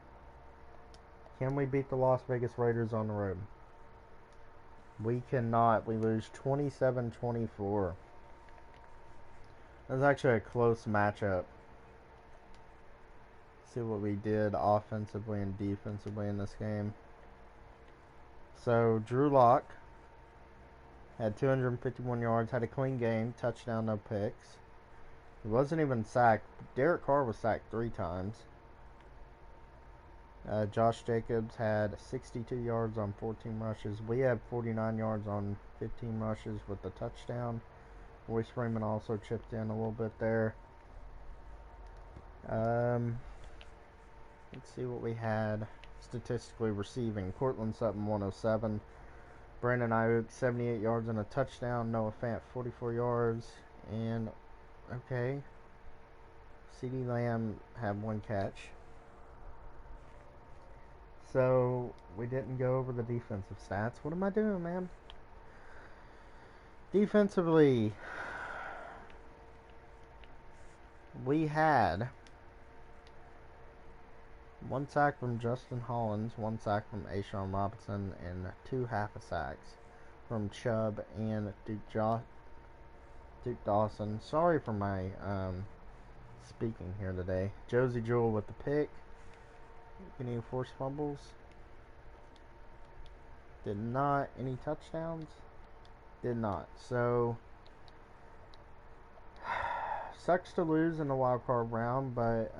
Can we beat the Las Vegas Raiders on the road? We cannot. We lose 27-24. That was actually a close matchup. See what we did offensively and defensively in this game. So Drew Lock had 251 yards, had a clean game, touchdown, no picks. He wasn't even sacked. Derek Carr was sacked 3 times. Josh Jacobs had 62 yards on 14 rushes. We had 49 yards on 15 rushes with the touchdown. Royce Freeman also chipped in a little bit there. Let's see what we had statistically receiving. Cortland Sutton, 107. Brandon Ayuk, 78 yards and a touchdown. Noah Fant, 44 yards. And, okay, CeeDee Lamb had 1 catch. So we didn't go over the defensive stats. What am I doing, man? Defensively, we had 1 sack from Justin Hollins, 1 sack from Ashawn Robinson, and 2 half-a-sacks from Chubb and Duke Dawson. Sorry for my speaking here today. Josie Jewell with the pick. Any forced fumbles? Did not. Any touchdowns? Did not. So, sucks to lose in the wild card round, but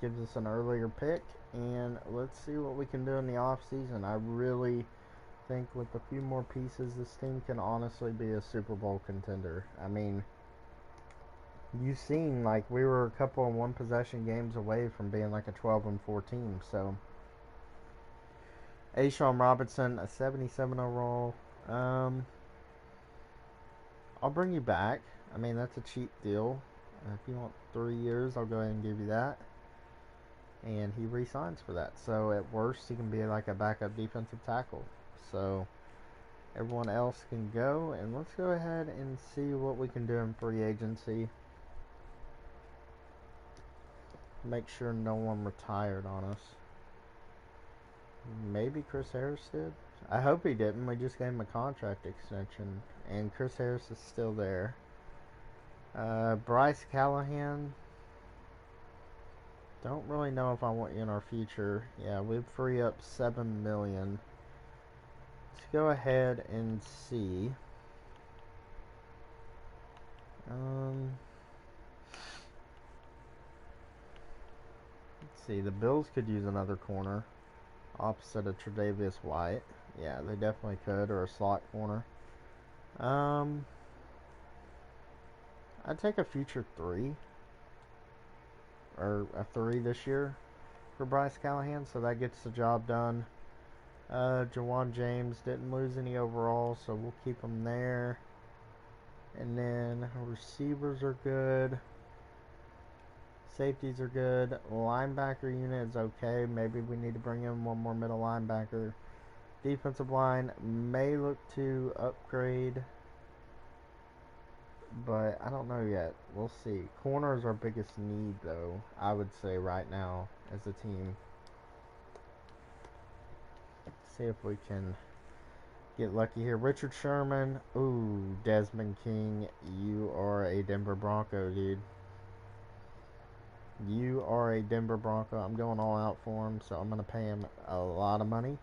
gives us an earlier pick, and let's see what we can do in the off season. I really think with a few more pieces, this team can honestly be a Super Bowl contender. I mean, you've seen, like, we were a couple of one possession games away from being like a 12-4 team. So Ashawn Robinson, a 77 overall. I'll bring you back. I mean, that's a cheap deal. If you want 3 years, I'll go ahead and give you that. And he re-signs for that. So at worst, he can be like a backup defensive tackle. So everyone else can go. And let's go ahead and see what we can do in free agency. Make sure no one retired on us. Maybe Chris Harris did. I hope he didn't. We just gave him a contract extension. And Chris Harris is still there. Bryce Callahan. Don't really know if I want you in our future. Yeah, we'd free up $7 million. Let's go ahead and see. Let's see. The Bills could use another corner opposite of Tre'Davious White. Yeah, they definitely could, or a slot corner. I'd take a future 3. Or a 3 this year for Bryce Callahan, so that gets the job done. Jawan James didn't lose any overall, so we'll keep him there. And then receivers are good. Safeties are good. Linebacker unit is okay. Maybe we need to bring in one more middle linebacker. Defensive line may look to upgrade, but I don't know yet. We'll see. Corner is our biggest need, though, I would say right now as a team. Let's see if we can get lucky here. Richard Sherman. Ooh, Desmond King. You are a Denver Bronco, dude. You are a Denver Bronco. I'm going all out for him, so I'm going to pay him a lot of money.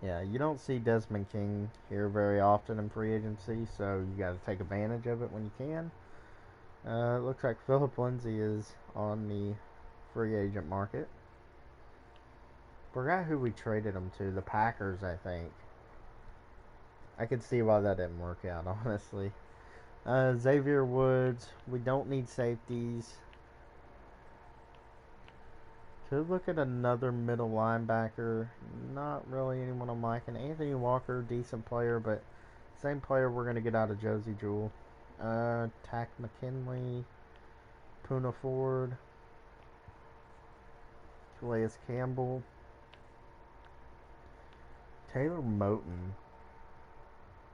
Yeah, you don't see Desmond King here very often in free agency, so you got to take advantage of it when you can. It looks like Philip Lindsay is on the free agent market. Forgot who we traded him to. The Packers, I think. I could see why that didn't work out, honestly. Xavier Woods. We don't need safeties. Could look at another middle linebacker. Not really anyone I'm liking. Anthony Walker, decent player, but same player we're going to get out of Josie Jewell. Tack McKinley. Puna Ford. Calais Campbell. Taylor Moton.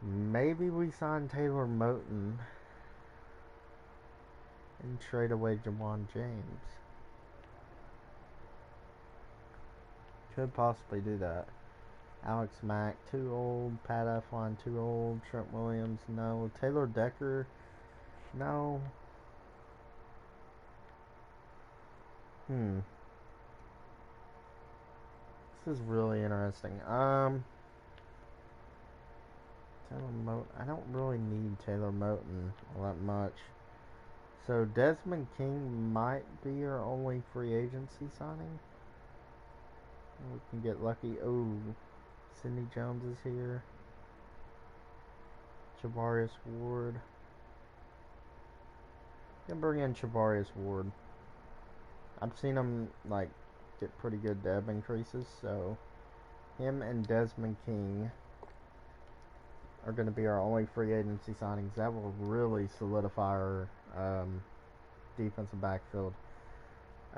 Maybe we sign Taylor Moton and trade away Jawan James. Could possibly do that. Alex Mack, too old. Pat Eflin, too old. Trent Williams, no. Taylor Decker, no. This is really interesting. Taylor Moton. I don't really need Taylor Moton all that much. So Desmond King might be our only free agency signing. We can get lucky. Oh, Sidney Jones is here. Chavarius Ward. Can bring in Chavarius Ward. I've seen him like get pretty good deb increases, so him and Desmond King are going to be our only free agency signings. That will really solidify our defensive backfield.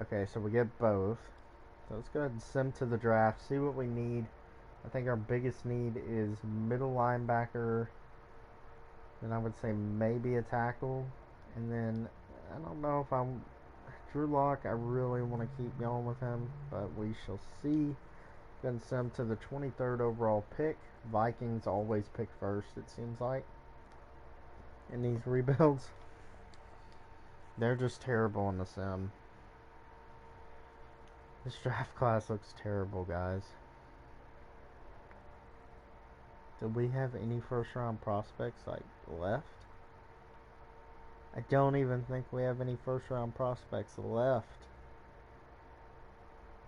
Okay, so we get both. So let's go ahead and send to the draft, see what we need. I think our biggest need is middle linebacker. Then I would say maybe a tackle. And then I don't know if I'm Drew Lock. I really want to keep going with him, but we shall see. Then send to the 23rd overall pick. Vikings always pick first, it seems like, in these rebuilds. They're just terrible in the sim. This draft class looks terrible, guys. Do we have any first round prospects like left? I don't even think we have any first round prospects left.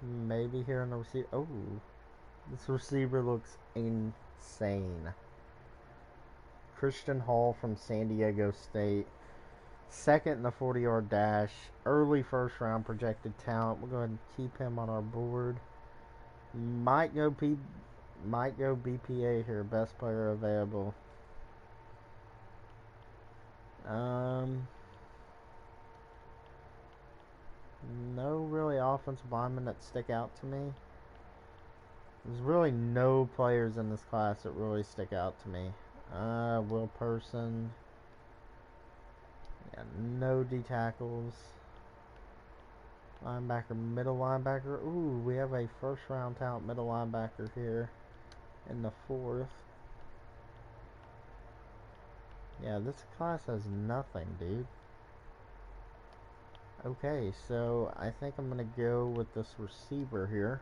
Maybe here in the receiver. Oh, this receiver looks insane. Christian Hall from San Diego State. Second in the 40-yard dash. Early first round projected talent. We'll go ahead and keep him on our board. Might go BPA here. Best player available. No really offensive linemen that stick out to me. There's really no players in this class that really stick out to me. Will Person. Yeah, no D tackles. Linebacker, middle linebacker. Ooh, we have a first round talent middle linebacker here in the 4th. Yeah, this class has nothing, dude. Okay, so I think I'm going to go with this receiver here.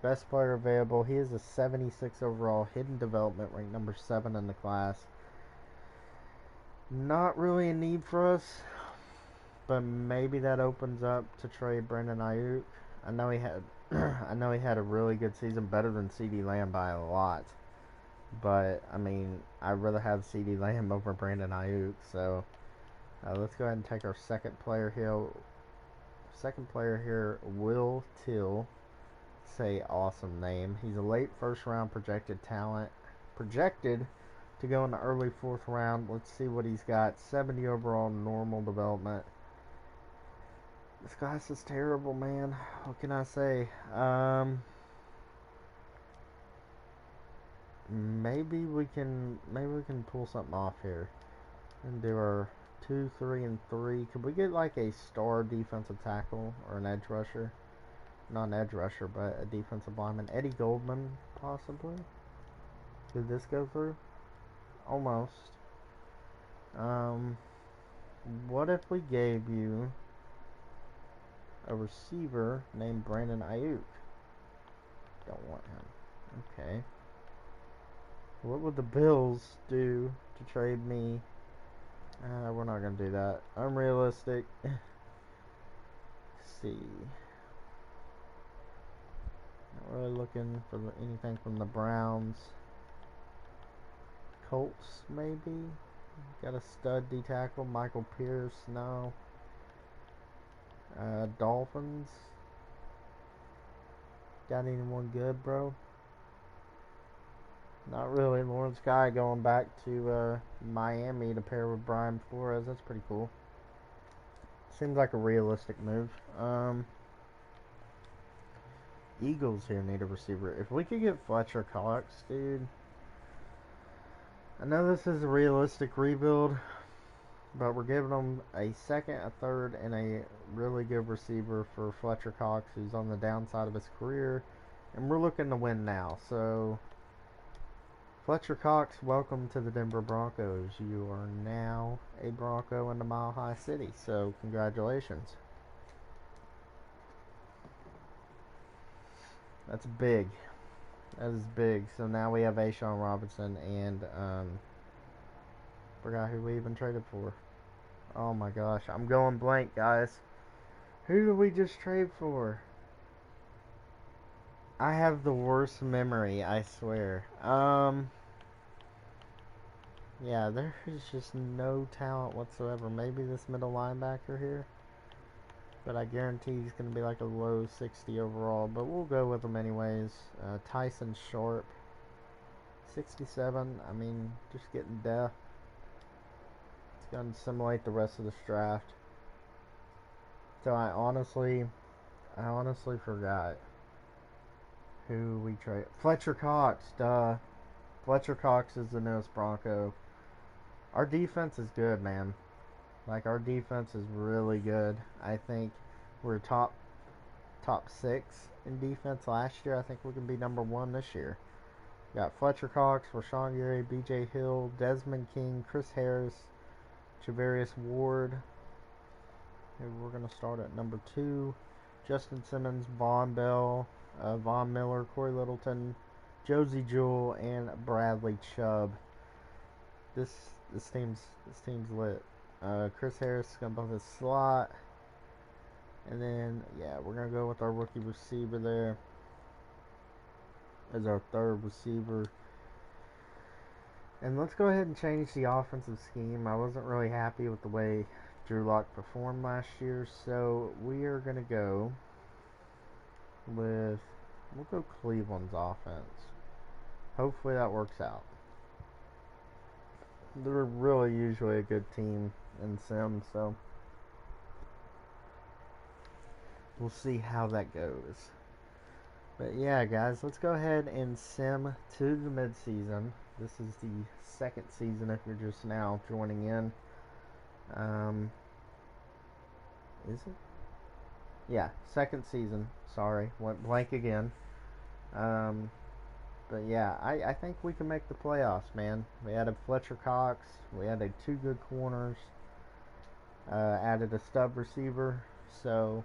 Best player available. He is a 76 overall, hidden development, ranked number 7 in the class. Not really a need for us, but maybe that opens up to trade Brandon Ayuk. I know he had I know he had a really good season, better than CD Lamb by a lot. But I mean, I'd rather have CD Lamb over Brandon Ayuk. So let's go ahead and take our second player here. Will Till. Say awesome name. He's a late first round projected talent. Projected to go in the early 4th round. Let's see what he's got. 70 overall, normal development. This class is terrible, man. What can I say? Maybe we can pull something off here and do our 2, 3, and 3. Could we get like a star defensive tackle or an edge rusher? Not an edge rusher, but a defensive lineman. Eddie Goldman, possibly. Did this go through? Almost. What if we gave you a receiver named Brandon Ayuk? Don't want him. Okay. What would the Bills do to trade me? We're not going to do that. Unrealistic. Let's see. Not really looking for anything from the Browns. Colts, maybe? Got a stud D tackle. Michael Pierce, no. Dolphins. Got anyone good, bro? Not really. Lawrence Guy going back to Miami to pair with Brian Flores. That's pretty cool. Seems like a realistic move. Eagles here need a receiver. If we could get Fletcher Cox, dude. I know this is a realistic rebuild, but we're giving them a second, a third, and a really good receiver for Fletcher Cox, who's on the downside of his career. And we're looking to win now. So, Fletcher Cox, welcome to the Denver Broncos. You are now a Bronco in the Mile High City. So, congratulations. That's big. That is big. So now we have Ashawn Robinson and forgot who we even traded for. Oh my gosh, I'm going blank, guys. Who did we just trade for? I have the worst memory, I swear. Yeah, there's just no talent whatsoever. Maybe this middle linebacker here. But I guarantee he's going to be like a low 60 overall. But we'll go with him anyways. Tyson Sharp. 67. I mean, just getting death. Gonna simulate the rest of this draft. So I honestly forgot who we trade. Fletcher Cox, duh. Fletcher Cox is the newest Bronco. Our defense is good, man. Like, our defense is really good. I think we're top 6 in defense last year. I think we can be number 1 this year. Got Fletcher Cox, Rashawn Gary, B.J. Hill, Desmond King, Chris Harris, Javarius Ward. We're going to start at number 2. Justin Simmons, Von Bell, Von Miller, Corey Littleton, Josie Jewell, and Bradley Chubb. This team's lit. Chris Harris is going to bump his slot. And then, yeah, we're going to go with our rookie receiver there as our third receiver. And let's go ahead and change the offensive scheme. I wasn't really happy with the way Drew Lock performed last year, so we are going to go with, we'll go Cleveland's offense. Hopefully that works out. They're really usually a good team in Sim, so we'll see how that goes. But yeah, guys, let's go ahead and sim to the mid-season. This is the second season if you're just now joining in. Is it? Yeah, second season. Sorry, went blank again. But yeah, I think we can make the playoffs, man. We added Fletcher Cox. We added 2 good corners. Added a stub receiver. So,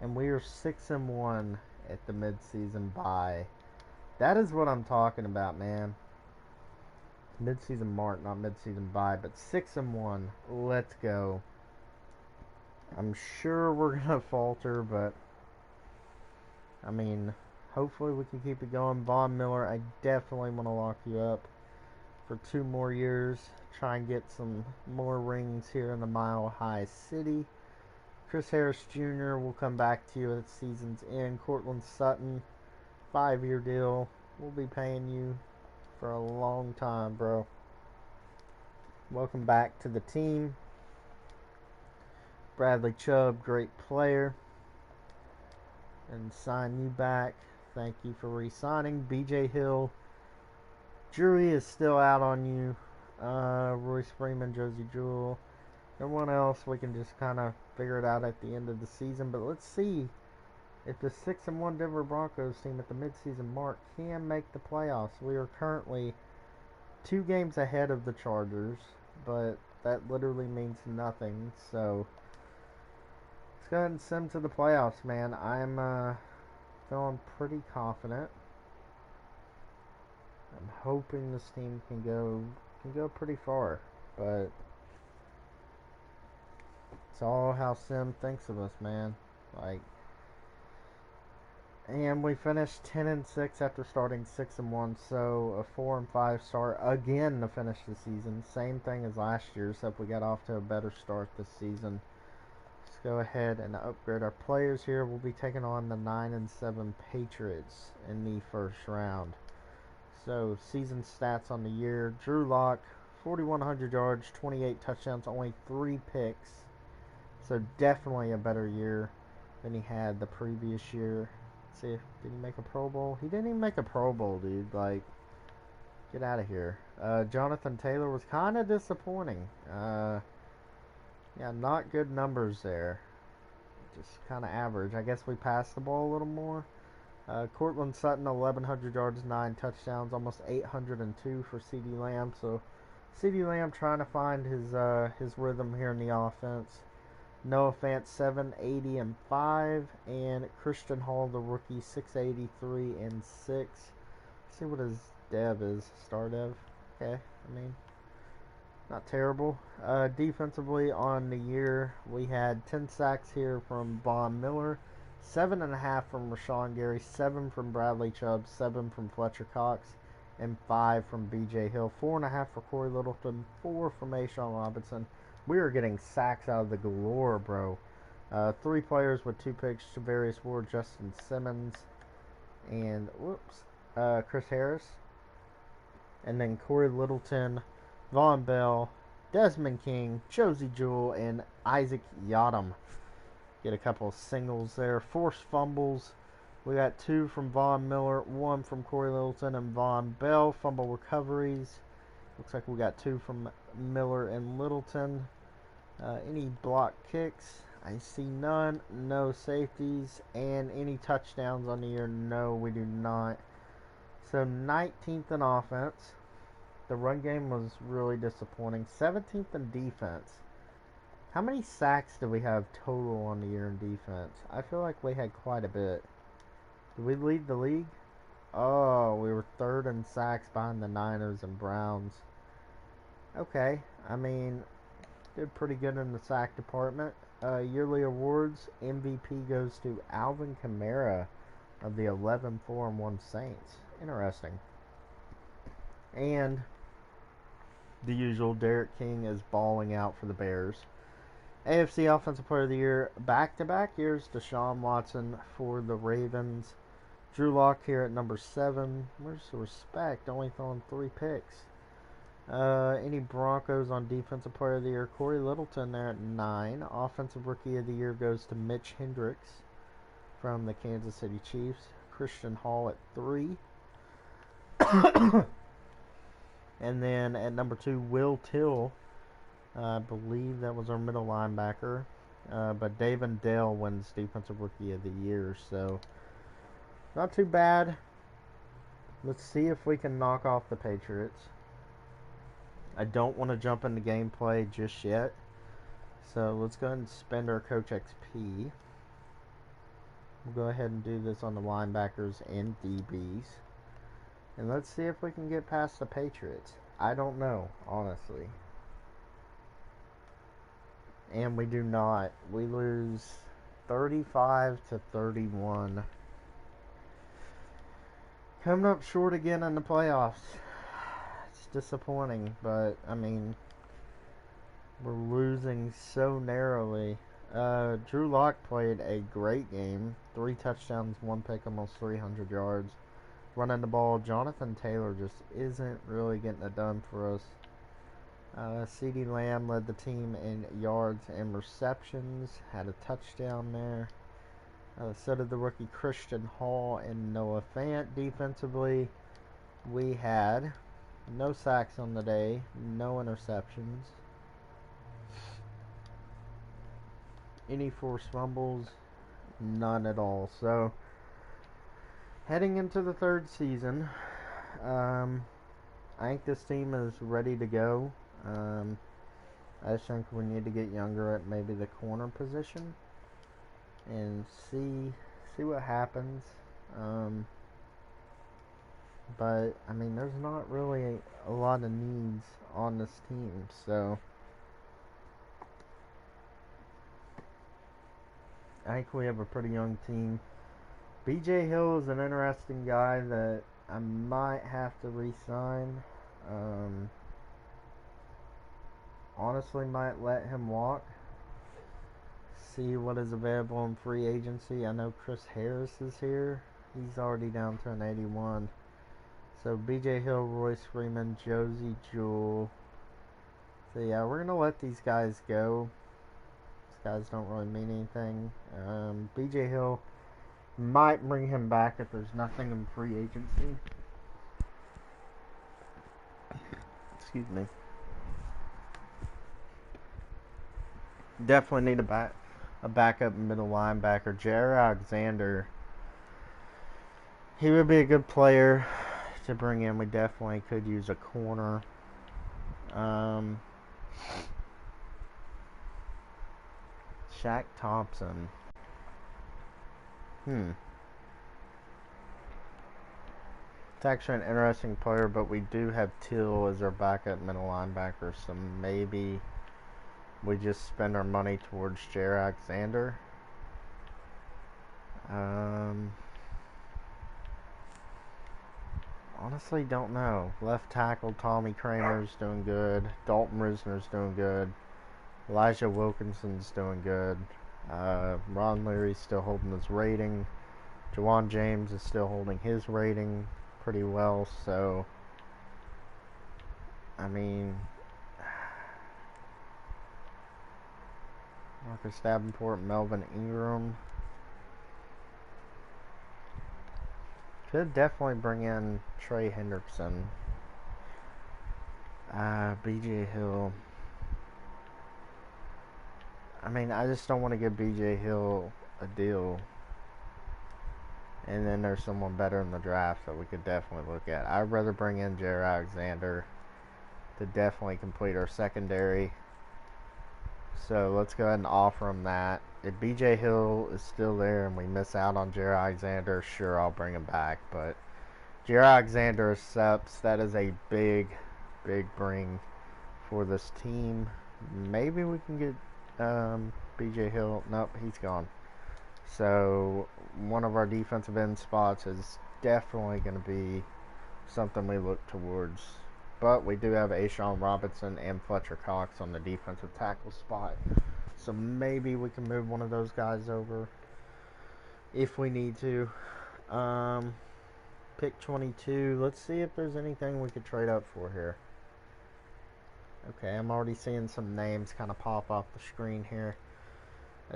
and we are 6-1 at the mid-season bye. That is what I'm talking about, man. Mid-season mark, not mid-season bye, but 6-1. Let's go. I'm sure we're gonna falter, but I mean, hopefully we can keep it going. Von Miller, I definitely want to lock you up for 2 more years. Try and get some more rings here in the Mile High City. Chris Harris Jr. will come back to you at the season's end. Cortland Sutton, 5-year deal. We'll be paying you for a long time, bro. Welcome back to the team. Bradley Chubb, great player. And sign you back. Thank you for re-signing. B.J. Hill, jury is still out on you. Royce Freeman, Josie Jewell. Everyone else, we can just kind of figure it out at the end of the season. But let's see if the 6-1 Denver Broncos team at the midseason mark can make the playoffs. We are currently 2 games ahead of the Chargers, but that literally means nothing. So let's go ahead and sim to the playoffs, man. I'm feeling pretty confident. I'm hoping this team can go pretty far, but it's all how Sim thinks of us, man. Like, and we finished 10-6 after starting 6-1, so a 4-5 start again to finish the season. Same thing as last year, except we got off to a better start this season. Let's go ahead and upgrade our players here. We'll be taking on the 9-7 Patriots in the first round. So, season stats on the year. Drew Lock, 4,100 yards, 28 touchdowns, only 3 picks. So, definitely a better year than he had the previous year. Let's see, did he make a Pro Bowl? He didn't even make a Pro Bowl, dude. Like, get out of here. Jonathan Taylor was kind of disappointing. Yeah, not good numbers there. Just kind of average. I guess we passed the ball a little more. Cortland Sutton, 1,100 yards, 9 touchdowns, almost 802 for CeeDee Lamb. So CeeDee Lamb trying to find his rhythm here in the offense. Noah Fant, 780 and Christian Hall, the rookie, 683 and 6. Let's see what his dev is. Star dev. Okay, I mean, not terrible. Defensively on the year, we had 10 sacks here from Von Miller. 7.5 from Rashawn Gary, 7 from Bradley Chubb, 7 from Fletcher Cox, and 5 from B.J. Hill. 4.5 for Corey Littleton, 4 from Ashawn Robinson. We are getting sacks out of the galore, bro. 3 players with 2 picks: Javarius Ward, Justin Simmons, and Chris Harris. And then Corey Littleton, Von Bell, Desmond King, Josie Jewell, and Isaac Yadam. Get a couple of singles there. Forced fumbles. We got 2 from Von Miller, 1 from Corey Littleton and Von Bell. Fumble recoveries. Looks like we got 2 from Miller and Littleton. Any block kicks? I see none. No safeties. And any touchdowns on the year? No, we do not. So 19th in offense. The run game was really disappointing. 17th in defense. How many sacks do we have total on the year in defense? I feel like we had quite a bit. Did we lead the league? Oh, we were 3rd in sacks behind the Niners and Browns. Okay, I mean, did pretty good in the sack department. Yearly awards, MVP goes to Alvin Kamara of the 11-4-1 Saints. Interesting. And the usual, Derek King is balling out for the Bears. AFC Offensive Player of the Year, back-to-back years, Deshaun Watson for the Ravens. Drew Lock here at number 7. Where's the respect? Only throwing 3 picks. Any Broncos on Defensive Player of the Year? Corey Littleton there at 9. Offensive Rookie of the Year goes to Mitch Hendricks from the Kansas City Chiefs. Christian Hall at 3. And then at number 2, Will Till. I believe that was our middle linebacker. But David Dale wins Defensive Rookie of the Year. So, not too bad. Let's see if we can knock off the Patriots. I don't want to jump into gameplay just yet. So, let's go ahead and spend our Coach XP. We'll go ahead and do this on the linebackers and DBs. And let's see if we can get past the Patriots. I don't know, honestly. And we do not. We lose 35-31. Coming up short again in the playoffs. It's disappointing, but I mean, we're losing so narrowly. Drew Lock played a great game. 3 touchdowns, 1 pick, almost 300 yards. Running the ball, Jonathan Taylor just isn't really getting it done for us. CeeDee Lamb led the team in yards and receptions. Had a touchdown there. So did the rookie Christian Hall and Noah Fant. Defensively, we had no sacks on the day, no interceptions. Any forced fumbles? None at all. So, heading into the 3rd season, I think this team is ready to go. I just think we need to get younger at maybe the corner position and see what happens. But I mean, there's not really a lot of needs on this team, so I think we have a pretty young team. BJ Hill is an interesting guy that I might have to re-sign. Honestly, might let him walk. See what is available in free agency. I know Chris Harris is here. He's already down to an 81. So BJ Hill, Royce Freeman, Josie Jewell. So yeah, we're gonna let these guys go. These guys don't really mean anything. BJ Hill, might bring him back if there's nothing in free agency. Excuse me. Definitely need a backup middle linebacker. Jair Alexander. He would be a good player to bring in. We definitely could use a corner. Shaq Thompson. It's actually an interesting player, but we do have Till as our backup middle linebacker, so maybe we just spend our money towards Jair Alexander. Honestly, don't know. Left tackle Tommy Kramer's doing good. Dalton Risner's doing good. Elijah Wilkinson's doing good. Ron Leary's still holding his rating. Jawan James is still holding his rating pretty well. So, I mean, Marcus Davenport, Melvin Ingram. Could definitely bring in Trey Hendrickson. BJ Hill. I mean, I just don't want to give BJ Hill a deal. And then there's someone better in the draft that we could definitely look at. I'd rather bring in Jared Alexander to definitely complete our secondary. So let's go ahead and offer him that. If BJ Hill is still there and we miss out on Jared Alexander, sure, I'll bring him back. But Jared Alexander accepts. That is a big bring for this team. Maybe we can get BJ Hill. Nope, he's gone. So one of our defensive end spots is definitely going to be something we look towards. But we do have Ashawn Robinson and Fletcher Cox on the defensive tackle spot. So maybe we can move one of those guys over if we need to. Pick 22. Let's see if there's anything we could trade up for here. Okay, I'm already seeing some names kind of pop off the screen here.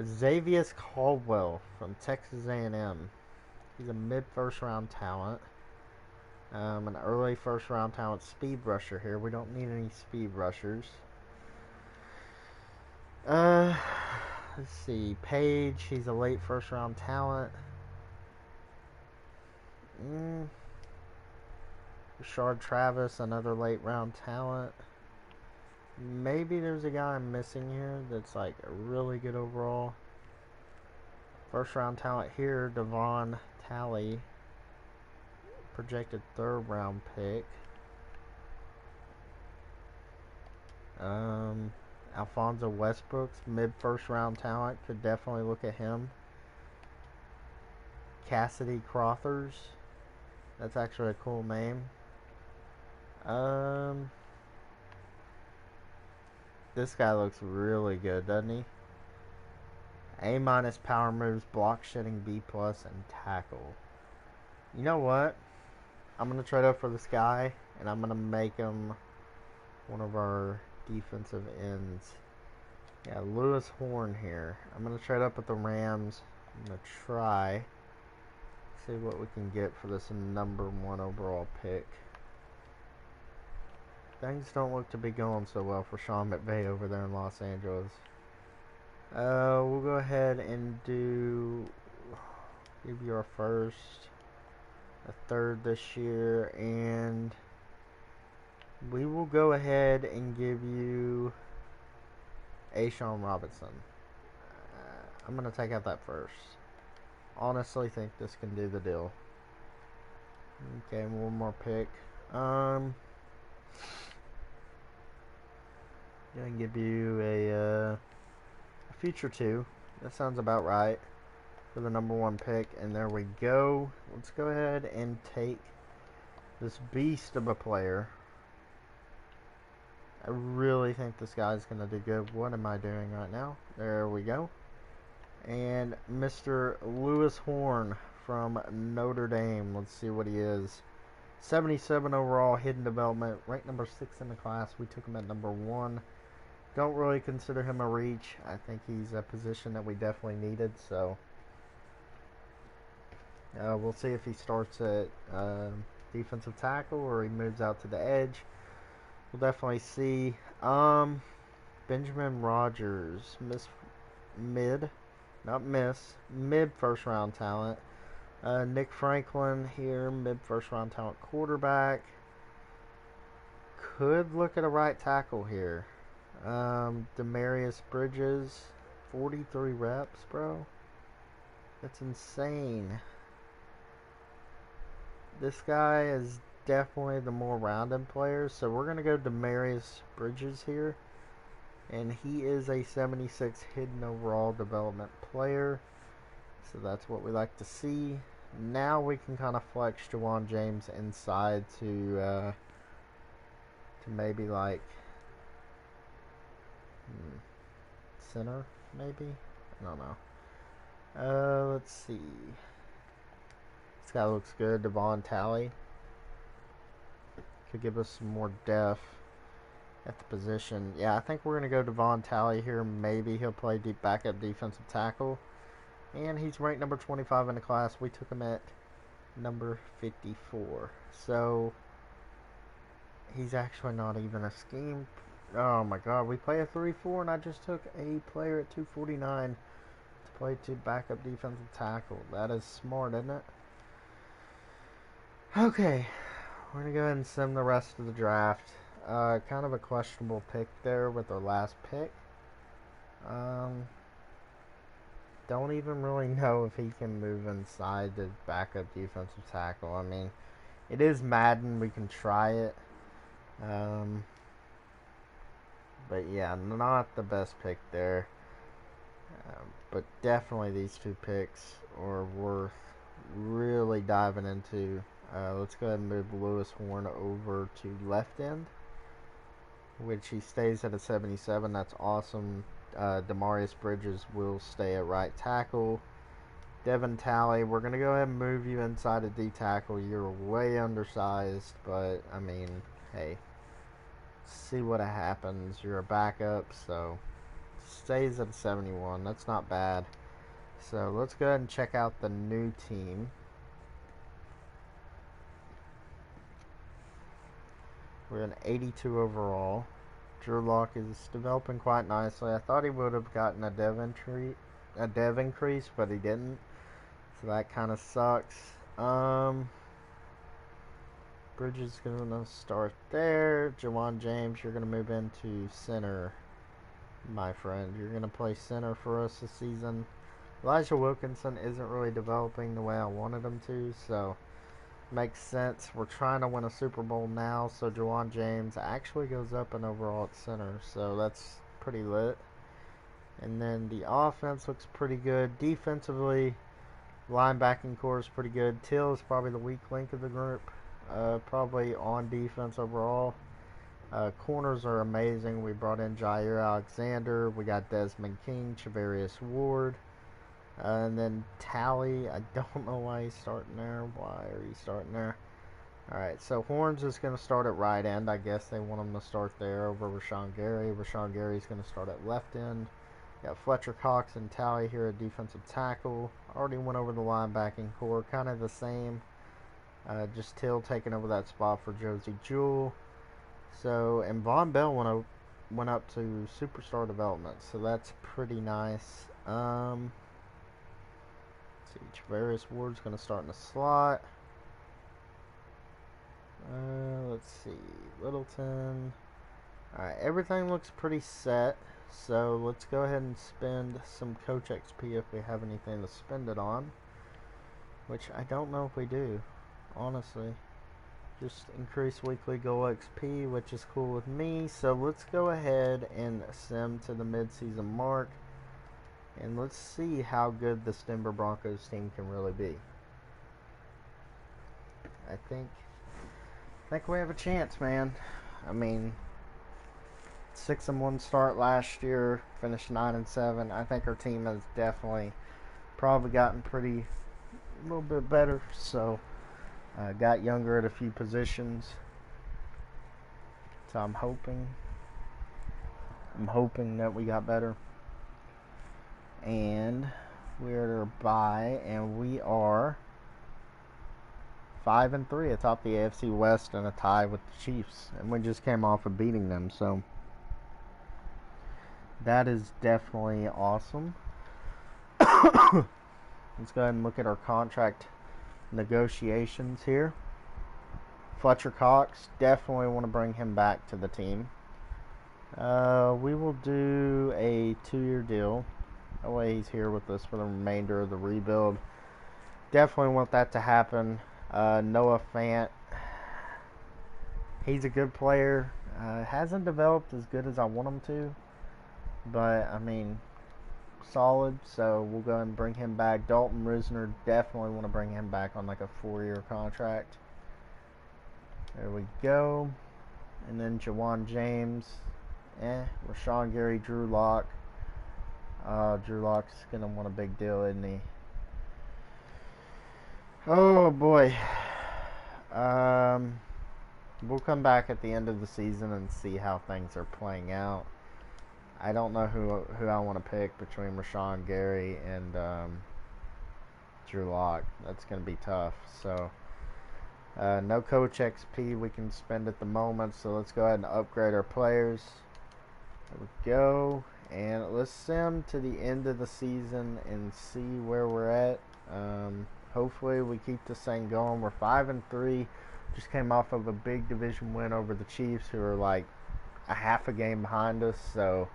Xavier Caldwell from Texas A&M. He's a mid-first round talent. An early first round talent speed rusher here. We don't need any speed rushers. Let's see. Page, he's a late first round talent. Rashard Travis, another late round talent. Maybe there's a guy I'm missing here that's like a really good overall. First round talent here, Devon Talley. Projected third round pick. Alfonso Westbrook's mid first round talent. Could definitely look at him. Cassidy Crothers. That's actually a cool name. This guy looks really good, doesn't he? A- power moves, block shedding, B+, and tackle. You know what? I'm going to trade up for this guy, and I'm going to make him one of our defensive ends. Yeah, Lewis Horn here. I'm going to trade up with the Rams. I'm going to try. See what we can get for this number 1 overall pick. Things don't look to be going so well for Sean McVay over there in Los Angeles. We'll go ahead and give you our first, a third this year, and we will go ahead and give you Ashawn Robinson. I'm going to take out that first. Honestly think this can do the deal. Okay, one more pick. Gonna give you a future 2. That sounds about right for the number 1 pick. And there we go. Let's go ahead and take this beast of a player. I really think this guy's going to do good. What am I doing right now? There we go. And Mr. Lewis Horn from Notre Dame. Let's see what he is. 77 overall, hidden development, ranked number 6 in the class. We took him at number 1. Don't really consider him a reach. I think he's a position that we definitely needed. So we'll see if he starts at defensive tackle or he moves out to the edge. We'll definitely see. Benjamin Rogers, mid first round talent. Nick Franklin here, mid first round talent quarterback. Could look at a right tackle here. Demarius Bridges, 43 reps, bro. That's insane. This guy is definitely the more rounded player, so we're going to go Demarius Bridges here. And he is a 76 hidden overall development player. So that's what we like to see. Now we can kind of flex Jawan James inside to maybe like center, maybe? I don't know. Let's see. This guy looks good. Devon Talley could give us some more depth. at the position. Yeah, I think we're going to go Devon Talley here. Maybe he'll play deep backup defensive tackle. And he's ranked number 25 in the class. We took him at number 54. So he's actually not even a scheme. Oh my god, we play a 3-4 and I just took a player at 249 to play to backup defensive tackle. That is smart, isn't it? Okay, we're going to go ahead and sim the rest of the draft. Kind of a questionable pick there with our last pick. Don't even really know if he can move inside the backup defensive tackle. I mean, it is Madden. We can try it. But yeah, not the best pick there. But definitely these two picks are worth really diving into. Let's go ahead and move Lewis Horn over to left end, which he stays at a 77. That's awesome. Demarius Bridges will stay at right tackle. Devon Talley, we're going to go ahead and move you inside a D tackle. You're way undersized, but I mean, hey, see what happens. You're a backup, so stays at a 71. That's not bad. So let's go ahead and check out the new team. We're an 82 overall. Drew Lock is developing quite nicely. I thought he would have gotten a dev increase, but he didn't. So that kind of sucks. Bridges is going to start there. Jawan James, you're going to move into center, my friend. You're going to play center for us this season. Elijah Wilkinson isn't really developing the way I wanted him to, so makes sense. We're trying to win a Super Bowl now, so Jawan James actually goes up and overall at center, so that's pretty lit. And then the offense looks pretty good. Defensively, linebacking core is pretty good. Till is probably the weak link of the group, probably on defense overall. Corners are amazing. We brought in Jair Alexander. We got Desmond King, Chavarius Ward. And then Tally, I don't know why he's starting there. Why are you starting there? Alright, so Horns is going to start at right end. I guess they want him to start there over Rashawn Gary. Rashawn Gary's going to start at left end. Got Fletcher Cox and Tally here at defensive tackle. Already went over the linebacking core. Kind of the same. Just Till taking over that spot for Josie Jewell. So, and Von Bell went up to superstar development. So that's pretty nice. Chavarius Ward's going to start in the slot. Let's see. Littleton. Alright, everything looks pretty set. So let's go ahead and spend some Coach XP if we have anything to spend it on. Which I don't know if we do, honestly. Just increase weekly goal XP, which is cool with me. So let's go ahead and sim to the midseason mark. And let's see how good this Denver Broncos team can really be. I think we have a chance, man. I mean, 6-1 start last year, finished 9-7. I think our team has definitely probably gotten a little bit better. So, got younger at a few positions. So I'm hoping that we got better. And we're bye, and we are 5-3 atop the AFC West and a tie with the Chiefs, and we just came off of beating them, so that is definitely awesome. Let's go ahead and look at our contract negotiations here. Fletcher Cox, definitely want to bring him back to the team. We will do a 2-year deal. That way he's here with us for the remainder of the rebuild. Definitely want that to happen. Noah Fant, he's a good player. Hasn't developed as good as I want him to, but I mean, solid. So we'll go and bring him back. Dalton Risner, definitely want to bring him back on like a 4-year contract. There we go. And then Jawan James, Rashawn Gary, Drew Lock. Drew Lock's gonna want a big deal, isn't he? Oh boy. We'll come back at the end of the season and see how things are playing out. I don't know who I want to pick between Rashawn Gary and Drew Lock. That's going to be tough. So, no coach XP we can spend at the moment. So let's go ahead and upgrade our players. There we go. And let's sim to the end of the season and see where we're at. Hopefully we keep this thing going. We're 5-3. Just came off of a big division win over the Chiefs, who are like a half a game behind us. So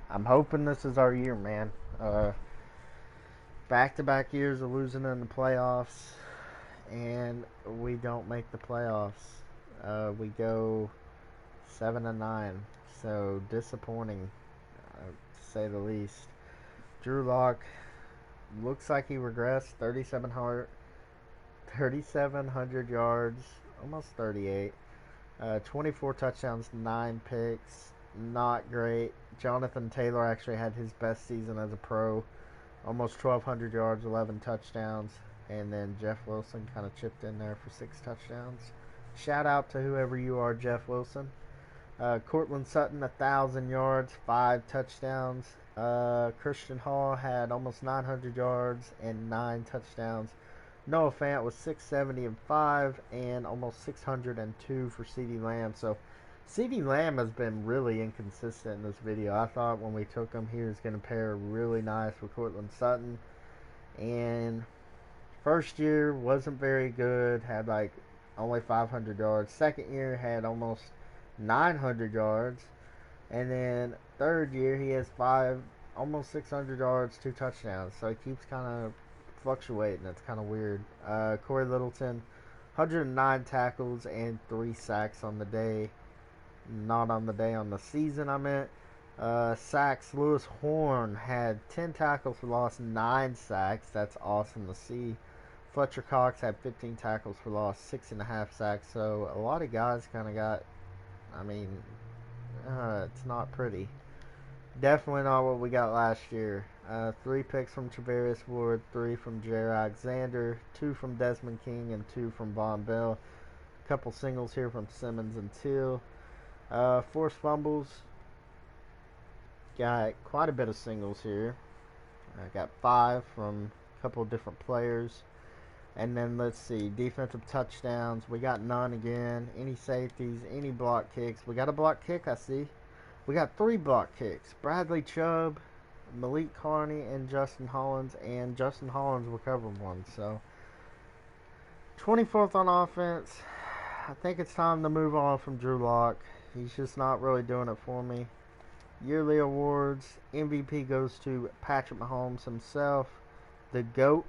I'm hoping this is our year, man. Back-to-back years of losing in the playoffs, and we don't make the playoffs. We go 7-9, so disappointing, to say the least. Drew Lock looks like he regressed. 3,700 yards, almost 38. 24 touchdowns, 9 picks. Not great. Jonathan Taylor actually had his best season as a pro. Almost 1,200 yards, 11 touchdowns. And then Jeff Wilson kind of chipped in there for 6 touchdowns. Shout out to whoever you are, Jeff Wilson. Cortland Sutton, 1,000 yards, 5 touchdowns. Christian Hall had almost 900 yards and 9 touchdowns. Noah Fant was 670 and 5, and almost 602 for CeeDee Lamb. So CeeDee Lamb has been really inconsistent in this video. I thought when we took him, he was going to pair really nice with Cortland Sutton. And first year wasn't very good. Had like only 500 yards. Second year had almost 900 yards. And then third year he has almost 600 yards, 2 touchdowns. So he keeps kind of fluctuating. It's kind of weird. Corey Littleton, 109 tackles and 3 sacks on the day. Not on the day, on the season, I meant. Sacks, Lewis Horn had 10 tackles for loss, 9 sacks. That's awesome to see. Fletcher Cox had 15 tackles for loss, 6.5 sacks. So a lot of guys kind of got, it's not pretty. Definitely not what we got last year. 3 picks from Travarius Ward, 3 from Jair Alexander, 2 from Desmond King, and 2 from Von Bell. A couple singles here from Simmons and Till. Forced fumbles. Got quite a bit of singles here. I got 5 from a couple of different players. And then let's see, defensive touchdowns. We got none again. Any safeties, any block kicks. We got a block kick, I see. We got 3 block kicks. Bradley Chubb, Malik Carney, and Justin Hollins. And Justin Hollins recovered one. So 24th on offense. I think it's time to move on from Drew Lock. He's just not really doing it for me. Yearly awards. MVP goes to Patrick Mahomes himself, the GOAT.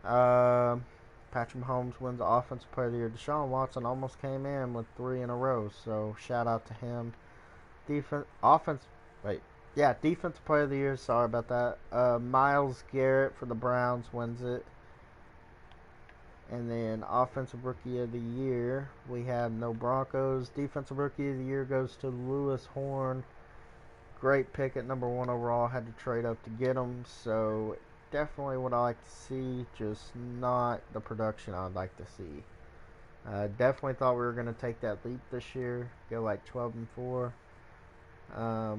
Patrick Mahomes wins Offensive Player of the Year. Deshaun Watson almost came in with 3 in a row, so shout out to him. Defensive Player of the Year. Sorry about that. Myles Garrett for the Browns wins it. And then Offensive Rookie of the Year, we have no Broncos. Defensive Rookie of the Year goes to Lewis Horn. Great pick at number 1 overall. Had to trade up to get him. So definitely what I like to see, just not the production I'd like to see. Definitely thought we were going to take that leap this year, go like 12-4.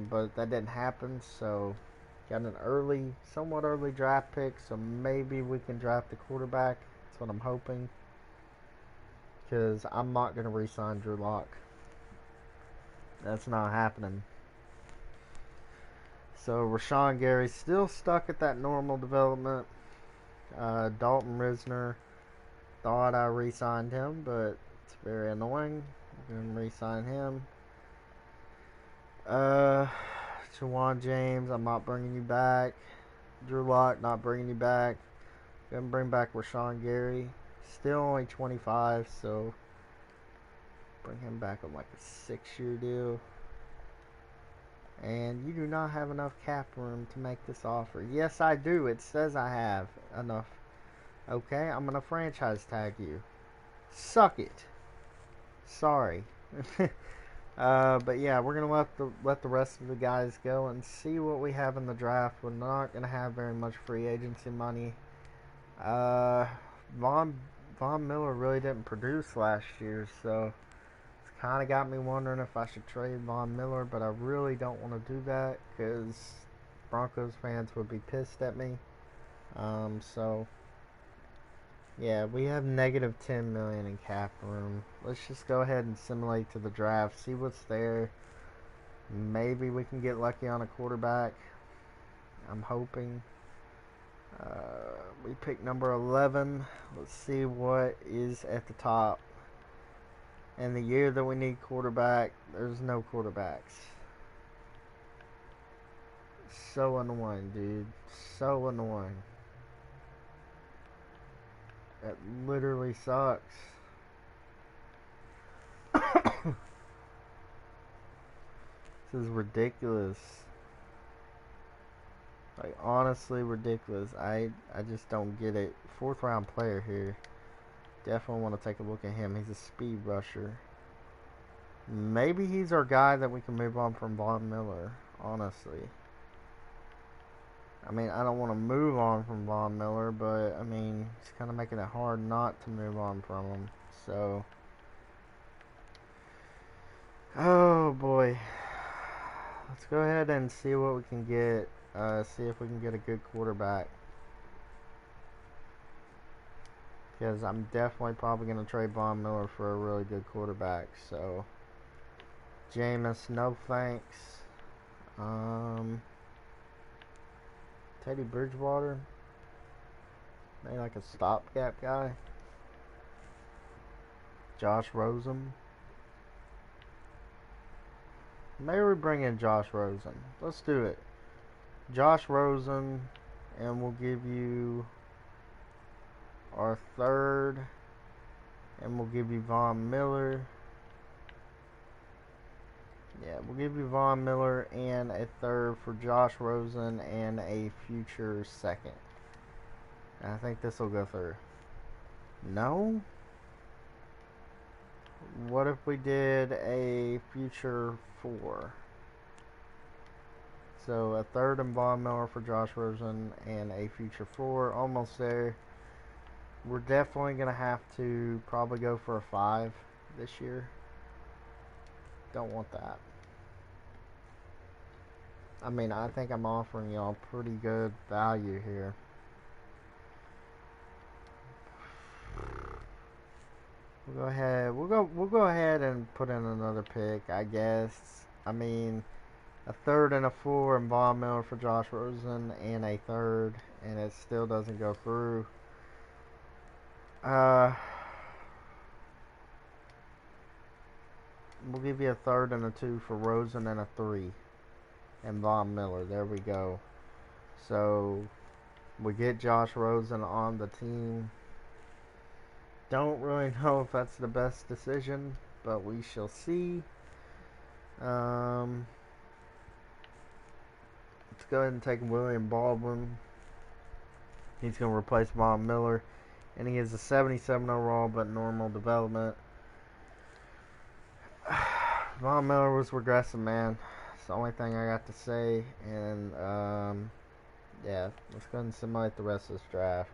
But that didn't happen. So got an somewhat early draft pick. So maybe we can draft the quarterback. That's what I'm hoping, because I'm not going to re-sign Drew Lock. That's not happening. So Rashawn Gary's still stuck at that normal development. Dalton Risner, thought I re-signed him, but it's very annoying. I'm going to re-sign him. Jawan James, I'm not bringing you back. Drew Lock, not bringing you back. Gonna bring back Rashawn Gary. Still only 25, so bring him back on like a 6-year deal. And you do not have enough cap room to make this offer. Yes, I do. It says I have enough. Okay, I'm gonna franchise tag you. Suck it. Sorry. But yeah, we're gonna let the rest of the guys go and see what we have in the draft. We're not gonna have very much free agency money. Von Miller really didn't produce last year, so it's kind of got me wondering if I should trade Von Miller, but I really don't want to do that because Broncos fans would be pissed at me. So yeah, we have negative 10 million in cap room. Let's just go ahead and simulate to the draft, see what's there. Maybe we can get lucky on a quarterback. I'm hoping. We pick number 11. Let's see what is at the top. And the year that we need quarterback, there's no quarterbacks. So annoying, dude. So annoying. That literally sucks. This is ridiculous. Like, honestly ridiculous. I just don't get it. 4th round player here. Definitely want to take a look at him. He's a speed rusher. Maybe he's our guy that we can move on from Von Miller, honestly. I mean, I don't want to move on from Von Miller, but, I mean, he's kind of making it hard not to move on from him. So, oh, boy. Let's go ahead and see what we can get. See if we can get a good quarterback. Because I'm definitely probably going to trade Von Miller for a really good quarterback. So, Jameis, no thanks. Teddy Bridgewater. Maybe like a stopgap guy. Josh Rosen. Maybe we bring in Josh Rosen. Let's do it. Josh Rosen, and we'll give you our 3rd, and we'll give you Von Miller. Yeah, we'll give you Von Miller and a 3rd for Josh Rosen and a future 2nd. And I think this will go through. No? What if we did a future 4? So a 3rd and Von Miller for Josh Rosen and a future 4. Almost there. We're definitely going to have to probably go for a 5 this year. Don't want that. I mean, I think I'm offering y'all pretty good value here. We'll go ahead. We'll go ahead and put in another pick, I guess. I mean, a 3rd and a 4 and Von Miller for Josh Rosen and a 3rd, and it still doesn't go through. We'll give you a 3rd and a 2 for Rosen and a 3 and Von Miller. There we go. So we get Josh Rosen on the team. Don't really know if that's the best decision, but we shall see. Let's go ahead and take William Baldwin. He's going to replace Von Miller. And he is a 77 overall, but normal development. Von Miller was regressive, man. It's the only thing I got to say. And, yeah, let's go ahead and simulate the rest of this draft.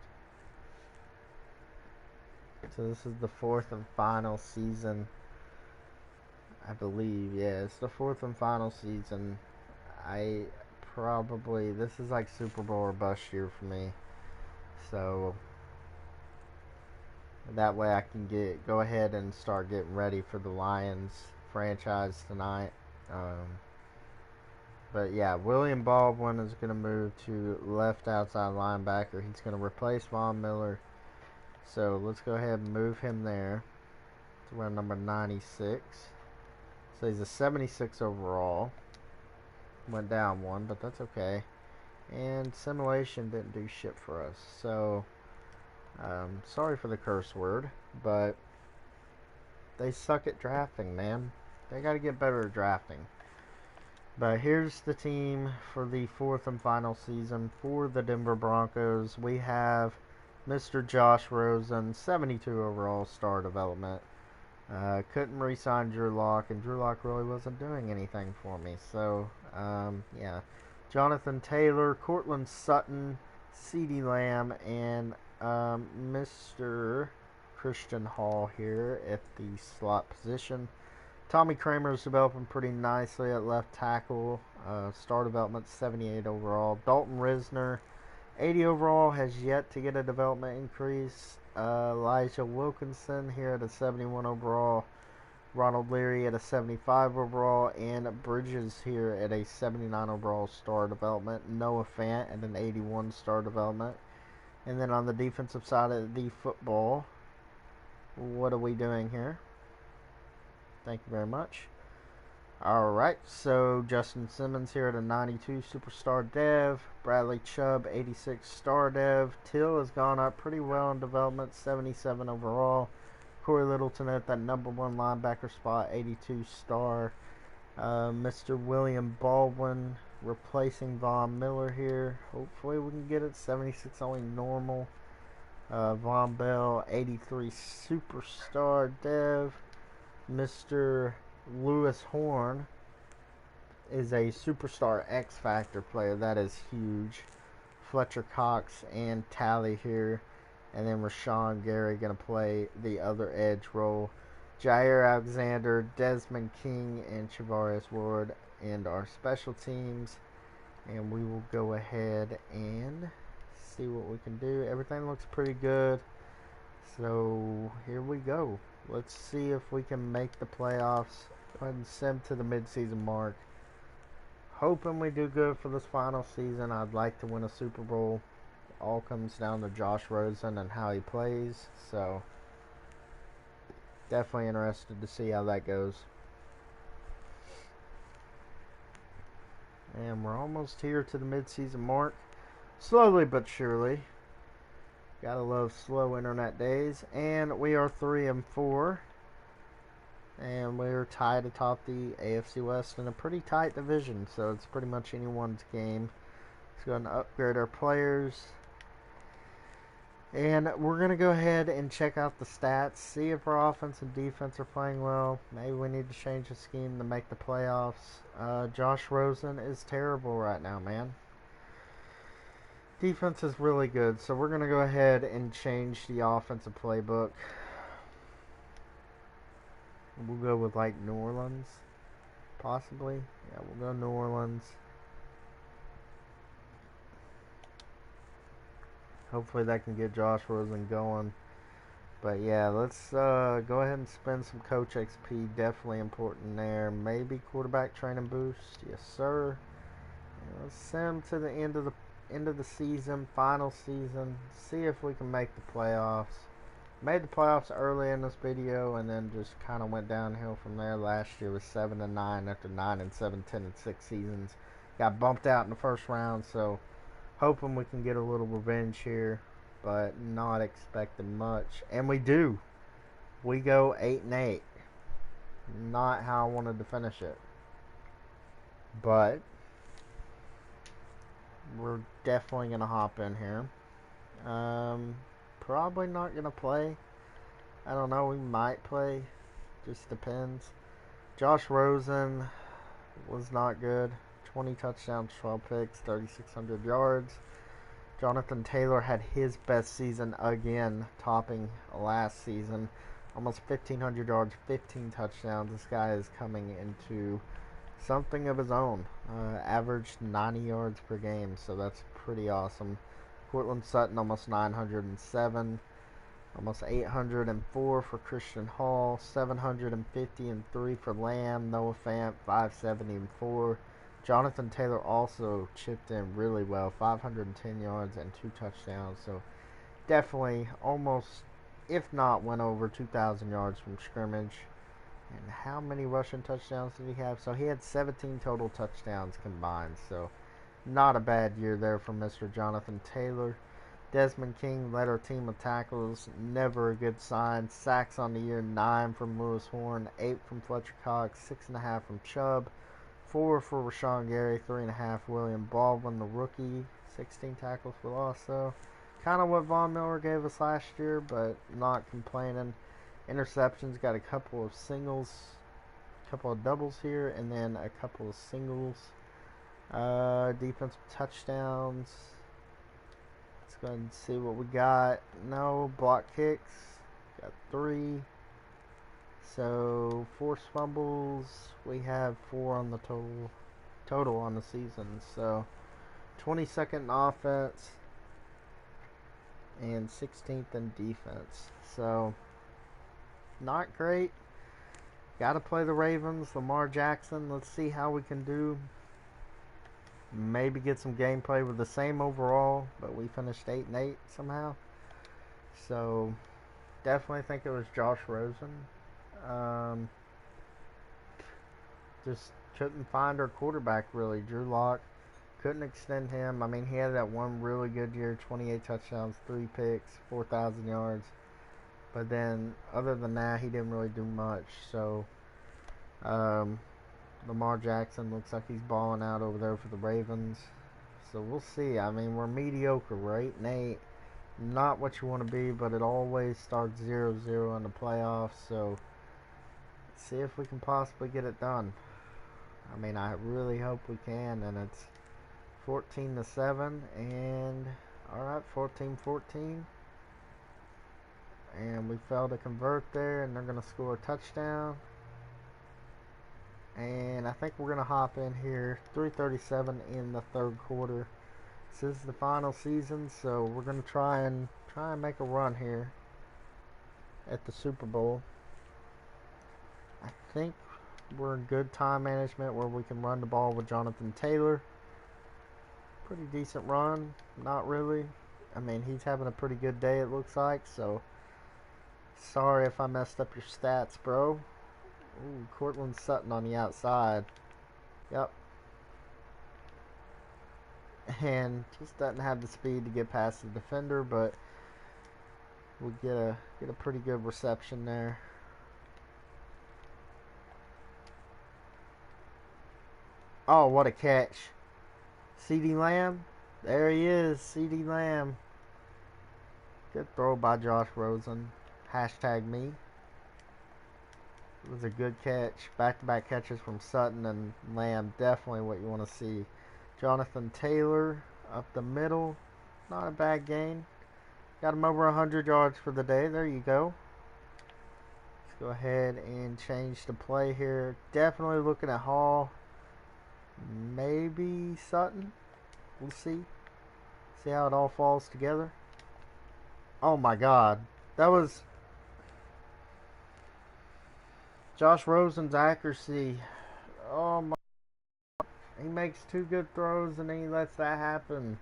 So this is the 4th and final season, I believe. Yeah, it's the 4th and final season. This is like Super Bowl or bust year for me. So that way I can go ahead and start getting ready for the Lions franchise tonight. But yeah, William Baldwin is going to move to left outside linebacker. He's going to replace Von Miller. So let's go ahead and move him there to wear number 96. So he's a 76 overall. Went down 1, but that's okay. And simulation didn't do shit for us. So, sorry for the curse word, but they suck at drafting, man. They got to get better at drafting. But here's the team for the 4th and final season for the Denver Broncos. We have Mr. Josh Rosen, 72 overall, star development. Couldn't re-sign Drew Lock, and Drew Lock really wasn't doing anything for me. So, yeah. Jonathan Taylor, Cortland Sutton, CeeDee Lamb, and Mr. Christian Hall here at the slot position. Tommy Kramer is developing pretty nicely at left tackle. Star development 78 overall. Dalton Risner 80 overall, has yet to get a development increase. Elijah Wilkinson here at a 71 overall. Ronald Leary at a 75 overall. And Bridges here at a 79 overall star development. Noah Fant at an 81 star development. And then on the defensive side of the football, what are we doing here? Thank you very much. Alright, so Justin Simmons here at a 92 superstar dev. Bradley Chubb, 86 star dev. Till has gone up pretty well in development, 77 overall. Corey Littleton at that number 1 linebacker spot, 82 star. Mr. William Baldwin replacing Von Miller here. Hopefully we can get it, 76 only normal. Von Bell, 83 superstar dev. Mr. Lewis Horn is a superstar X Factor player. That is huge. Fletcher Cox and Tally here. And then Rashawn Gary going to play the other edge role. Jair Alexander, Desmond King, and Chavarius Ward and our special teams. And we will go ahead and see what we can do. Everything looks pretty good. So here we go. Let's see if we can make the playoffs. Go ahead and sim to the midseason mark. Hoping we do good for this final season. I'd like to win a Super Bowl. It all comes down to Josh Rosen and how he plays. So definitely interested to see how that goes. And we're almost here to the midseason mark. Slowly but surely. Gotta love slow internet days. And we are 3-4. And we're tied atop the AFC West in a pretty tight division. So it's pretty much anyone's game. Let's go ahead and upgrade our players. And we're going to go ahead and check out the stats. See if our offense and defense are playing well. Maybe we need to change the scheme to make the playoffs. Josh Rosen is terrible right now, man. Defense is really good, so we're going to go ahead and change the offensive playbook. We'll go with like New Orleans, possibly. Yeah, we'll go New Orleans. Hopefully that can get Josh Rosen going. But yeah, let's go ahead and spend some Coach XP. Definitely important there. Maybe quarterback training boost. Yes, sir. And let's send them to the end of the season, final season. See if we can make the playoffs. Made the playoffs early in this video, and then just kind of went downhill from there. Last year was 7-9 after 9-7, 10-6 seasons. Got bumped out in the first round, so hoping we can get a little revenge here, but not expecting much. And we do. We go 8-8. Not how I wanted to finish it, but we're definitely gonna hop in here. Probably not gonna play. I don't know. We might play. Just depends. Josh Rosen was not good. 20 touchdowns, 12 picks, 3,600 yards. Jonathan Taylor had his best season again, topping last season. Almost 1,500 yards, 15 touchdowns. This guy is coming into something of his own. Averaged 90 yards per game, so that's pretty awesome. Cortland Sutton, almost 907. Almost 804 for Christian Hall. 753 for Lamb. Noah Fant, 574. Jonathan Taylor also chipped in really well. 510 yards and 2 touchdowns. So definitely almost, if not, went over 2,000 yards from scrimmage. And how many rushing touchdowns did he have? So he had 17 total touchdowns combined. So not a bad year there for Mr. Jonathan Taylor. Desmond King led our team with tackles. Never a good sign. Sacks on the year, 9 from Lewis Horn, 8 from Fletcher Cox, 6.5 from Chubb, 4 for Rashawn Gary, 3.5 William Baldwin, the rookie. 16 tackles for loss, though. Kind of what Von Miller gave us last year, but not complaining. Interceptions, got a couple of singles, a couple of doubles here, and then a couple of singles. Defensive touchdowns. Let's go ahead and see what we got. No block kicks. got 3. So, forced fumbles, we have 4 on the total on the season. So, 22nd in offense and 16th in defense. So, not great. Got to play the Ravens, Lamar Jackson. Let's see how we can do. Maybe get some gameplay with the same overall, but we finished 8-8 somehow. So, definitely think it was Josh Rosen. Just couldn't find our quarterback really. Drew Lock, couldn't extend him. I mean, he had that one really good year, 28 touchdowns, 3 picks, 4,000 yards. But then, other than that, he didn't really do much. So, Lamar Jackson looks like he's balling out over there for the Ravens. So, we'll see. I mean, we're mediocre. We're 8-8. Not what you want to be, but it always starts 0-0 in the playoffs. So, see if we can possibly get it done. I mean, I really hope we can. And it's 14-7. And, alright, 14-14. And we failed to convert there, and they're going to score a touchdown. And I think we're going to hop in here. 3:37 in the third quarter. This is the final season, so we're going to try and make a run here at the Super Bowl. I think we're in good time management where we can run the ball with Jonathan Taylor. Pretty decent run. Not really. I mean, he's having a pretty good day, it looks like, so sorry if I messed up your stats, bro. Ooh, Cortland Sutton on the outside. Yep. And just doesn't have the speed to get past the defender, but we get a pretty good reception there. Oh, what a catch. CeeDee Lamb. There he is, CeeDee Lamb. Good throw by Josh Rosen. Hashtag me. It was a good catch. Back-to-back catches from Sutton and Lamb. Definitely what you want to see. Jonathan Taylor up the middle. Not a bad gain. Got him over 100 yards for the day. There you go. Let's go ahead and change the play here. Definitely looking at Hall. Maybe Sutton. We'll see. See how it all falls together. Oh my God. That was Josh Rosen's accuracy. Oh my. He makes 2 good throws and then he lets that happen.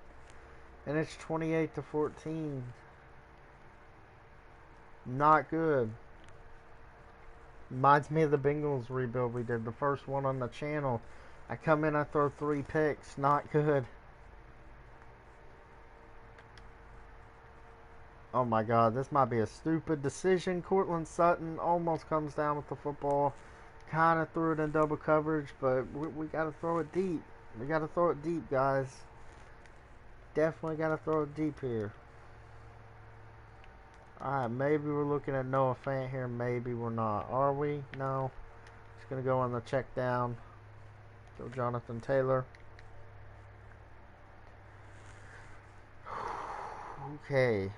And it's 28-14. Not good. Reminds me of the Bengals rebuild we did. The first one on the channel. I come in, I throw 3 picks. Not good. Oh my God, this might be a stupid decision. Cortland Sutton almost comes down with the football. Kind of threw it in double coverage, but we got to throw it deep. We got to throw it deep, guys. Definitely got to throw it deep here. Alright, maybe we're looking at Noah Fant here. Maybe we're not. Are we? No. Just going to go on the check down. Go Jonathan Taylor. Okay.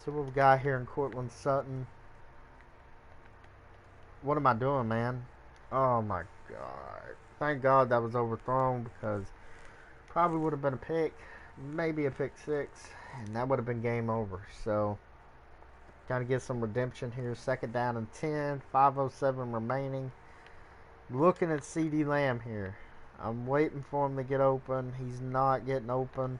So what we got here in Cortland Sutton. What am I doing, man? Oh my God. Thank God that was overthrown because probably would have been a pick. Maybe a pick 6. And that would have been game over. So, got to get some redemption here. 2nd down and 10. 5:07 remaining. Looking at CeeDee Lamb here. I'm waiting for him to get open. He's not getting open.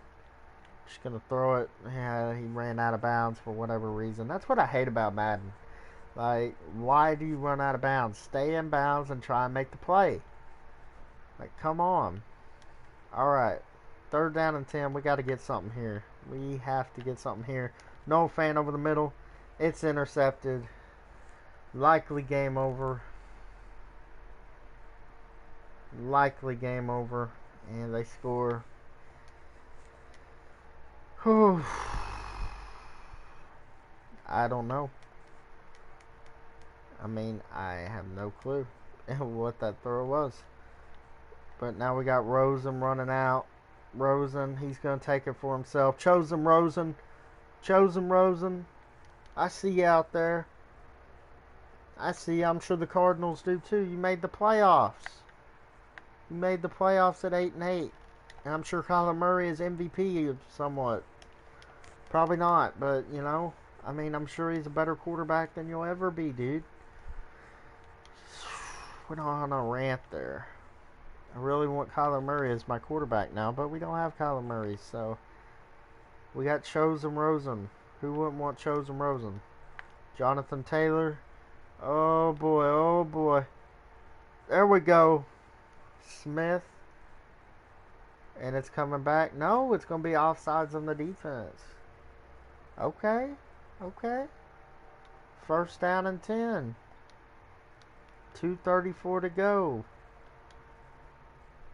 Just going to throw it. Yeah, he ran out of bounds for whatever reason. That's what I hate about Madden. Like, why do you run out of bounds? Stay in bounds and try and make the play. Like, come on. Alright. 3rd down and 10. We got to get something here. We have to get something here. No fan over the middle. It's intercepted. Likely game over. Likely game over. And they score. Whew. I don't know. I mean, I have no clue what that throw was. But now we got Rosen running out. Rosen, he's going to take it for himself. Chosen Rosen. I see you out there. I see. I'm sure the Cardinals do too. You made the playoffs. You made the playoffs at 8-8. And I'm sure Kyler Murray is MVP somewhat. Probably not, but you know, I mean, I'm sure he's a better quarterback than you'll ever be, dude. Went on a rant there. I really want Kyler Murray as my quarterback now, but we don't have Kyler Murray, so we got Chosen Rosen. Who wouldn't want Chosen Rosen? Jonathan Taylor. Oh boy, oh boy. There we go. Smith. And it's coming back. No, it's going to be offsides on the defense. Okay. Okay. First down and 10. 2:34 to go.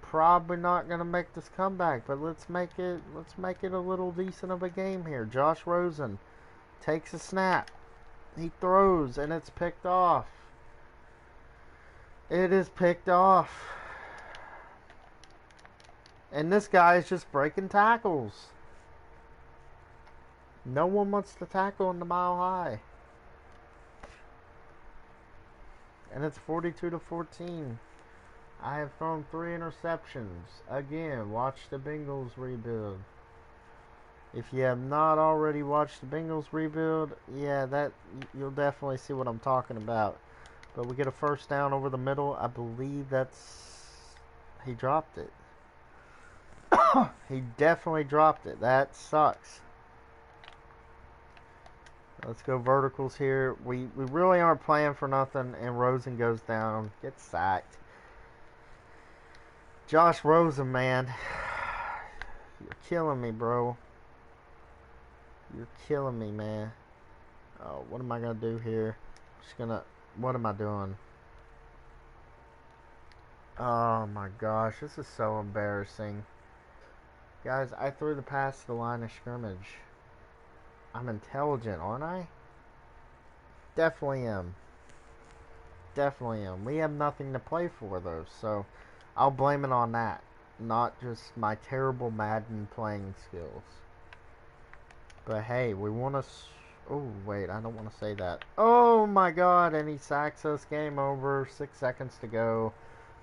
Probably not going to make this comeback, but let's make it a little decent of a game here. Josh Rosen takes a snap. He throws and it's picked off. It is picked off. And this guy is just breaking tackles. No one wants to tackle in the Mile High. And it's 42-14. I have thrown 3 interceptions. Again, watch the Bengals rebuild. If you have not already watched the Bengals rebuild, yeah, that you'll definitely see what I'm talking about. But we get a first down over the middle. I believe he dropped it. He definitely dropped it. That sucks. Let's go verticals here. We really aren't playing for nothing, and Rosen goes down. Gets sacked. Josh Rosen, man. You're killing me, bro. You're killing me, man. Oh, what am I going to do here? What am I doing? Oh my gosh, this is so embarrassing. Guys, I threw the pass to the line of scrimmage. I'm intelligent, aren't I? Definitely am. Definitely am. We have nothing to play for, though, so I'll blame it on that. Not just my terrible Madden playing skills. But hey, we want to... Oh, wait, I don't want to say that. Oh my god, and he sacks us. Game over. 6 seconds to go.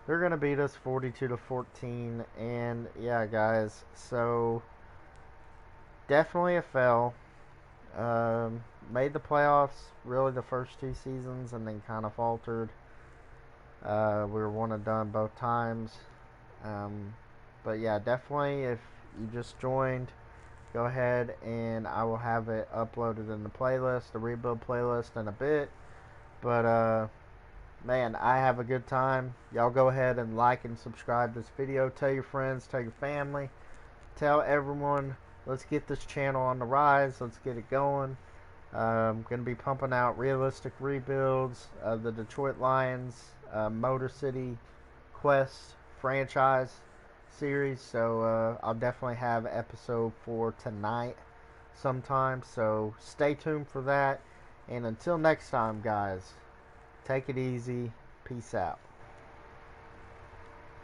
They're going to beat us 42-14. And yeah, guys, so definitely a fail. Made the playoffs really the first 2 seasons and then kind of faltered. We were one and done both times. But yeah, definitely if you just joined, go ahead and I will have it uploaded in the playlist, the rebuild playlist in a bit. But man, I have a good time. Y'all go ahead and like and subscribe this video. Tell your friends, tell your family, tell everyone. Let's get this channel on the rise. Let's get it going. I'm going to be pumping out realistic rebuilds of the Detroit Lions Motor City Quest franchise series. So I'll definitely have episode 4 tonight sometime. So stay tuned for that. And until next time, guys, take it easy. Peace out.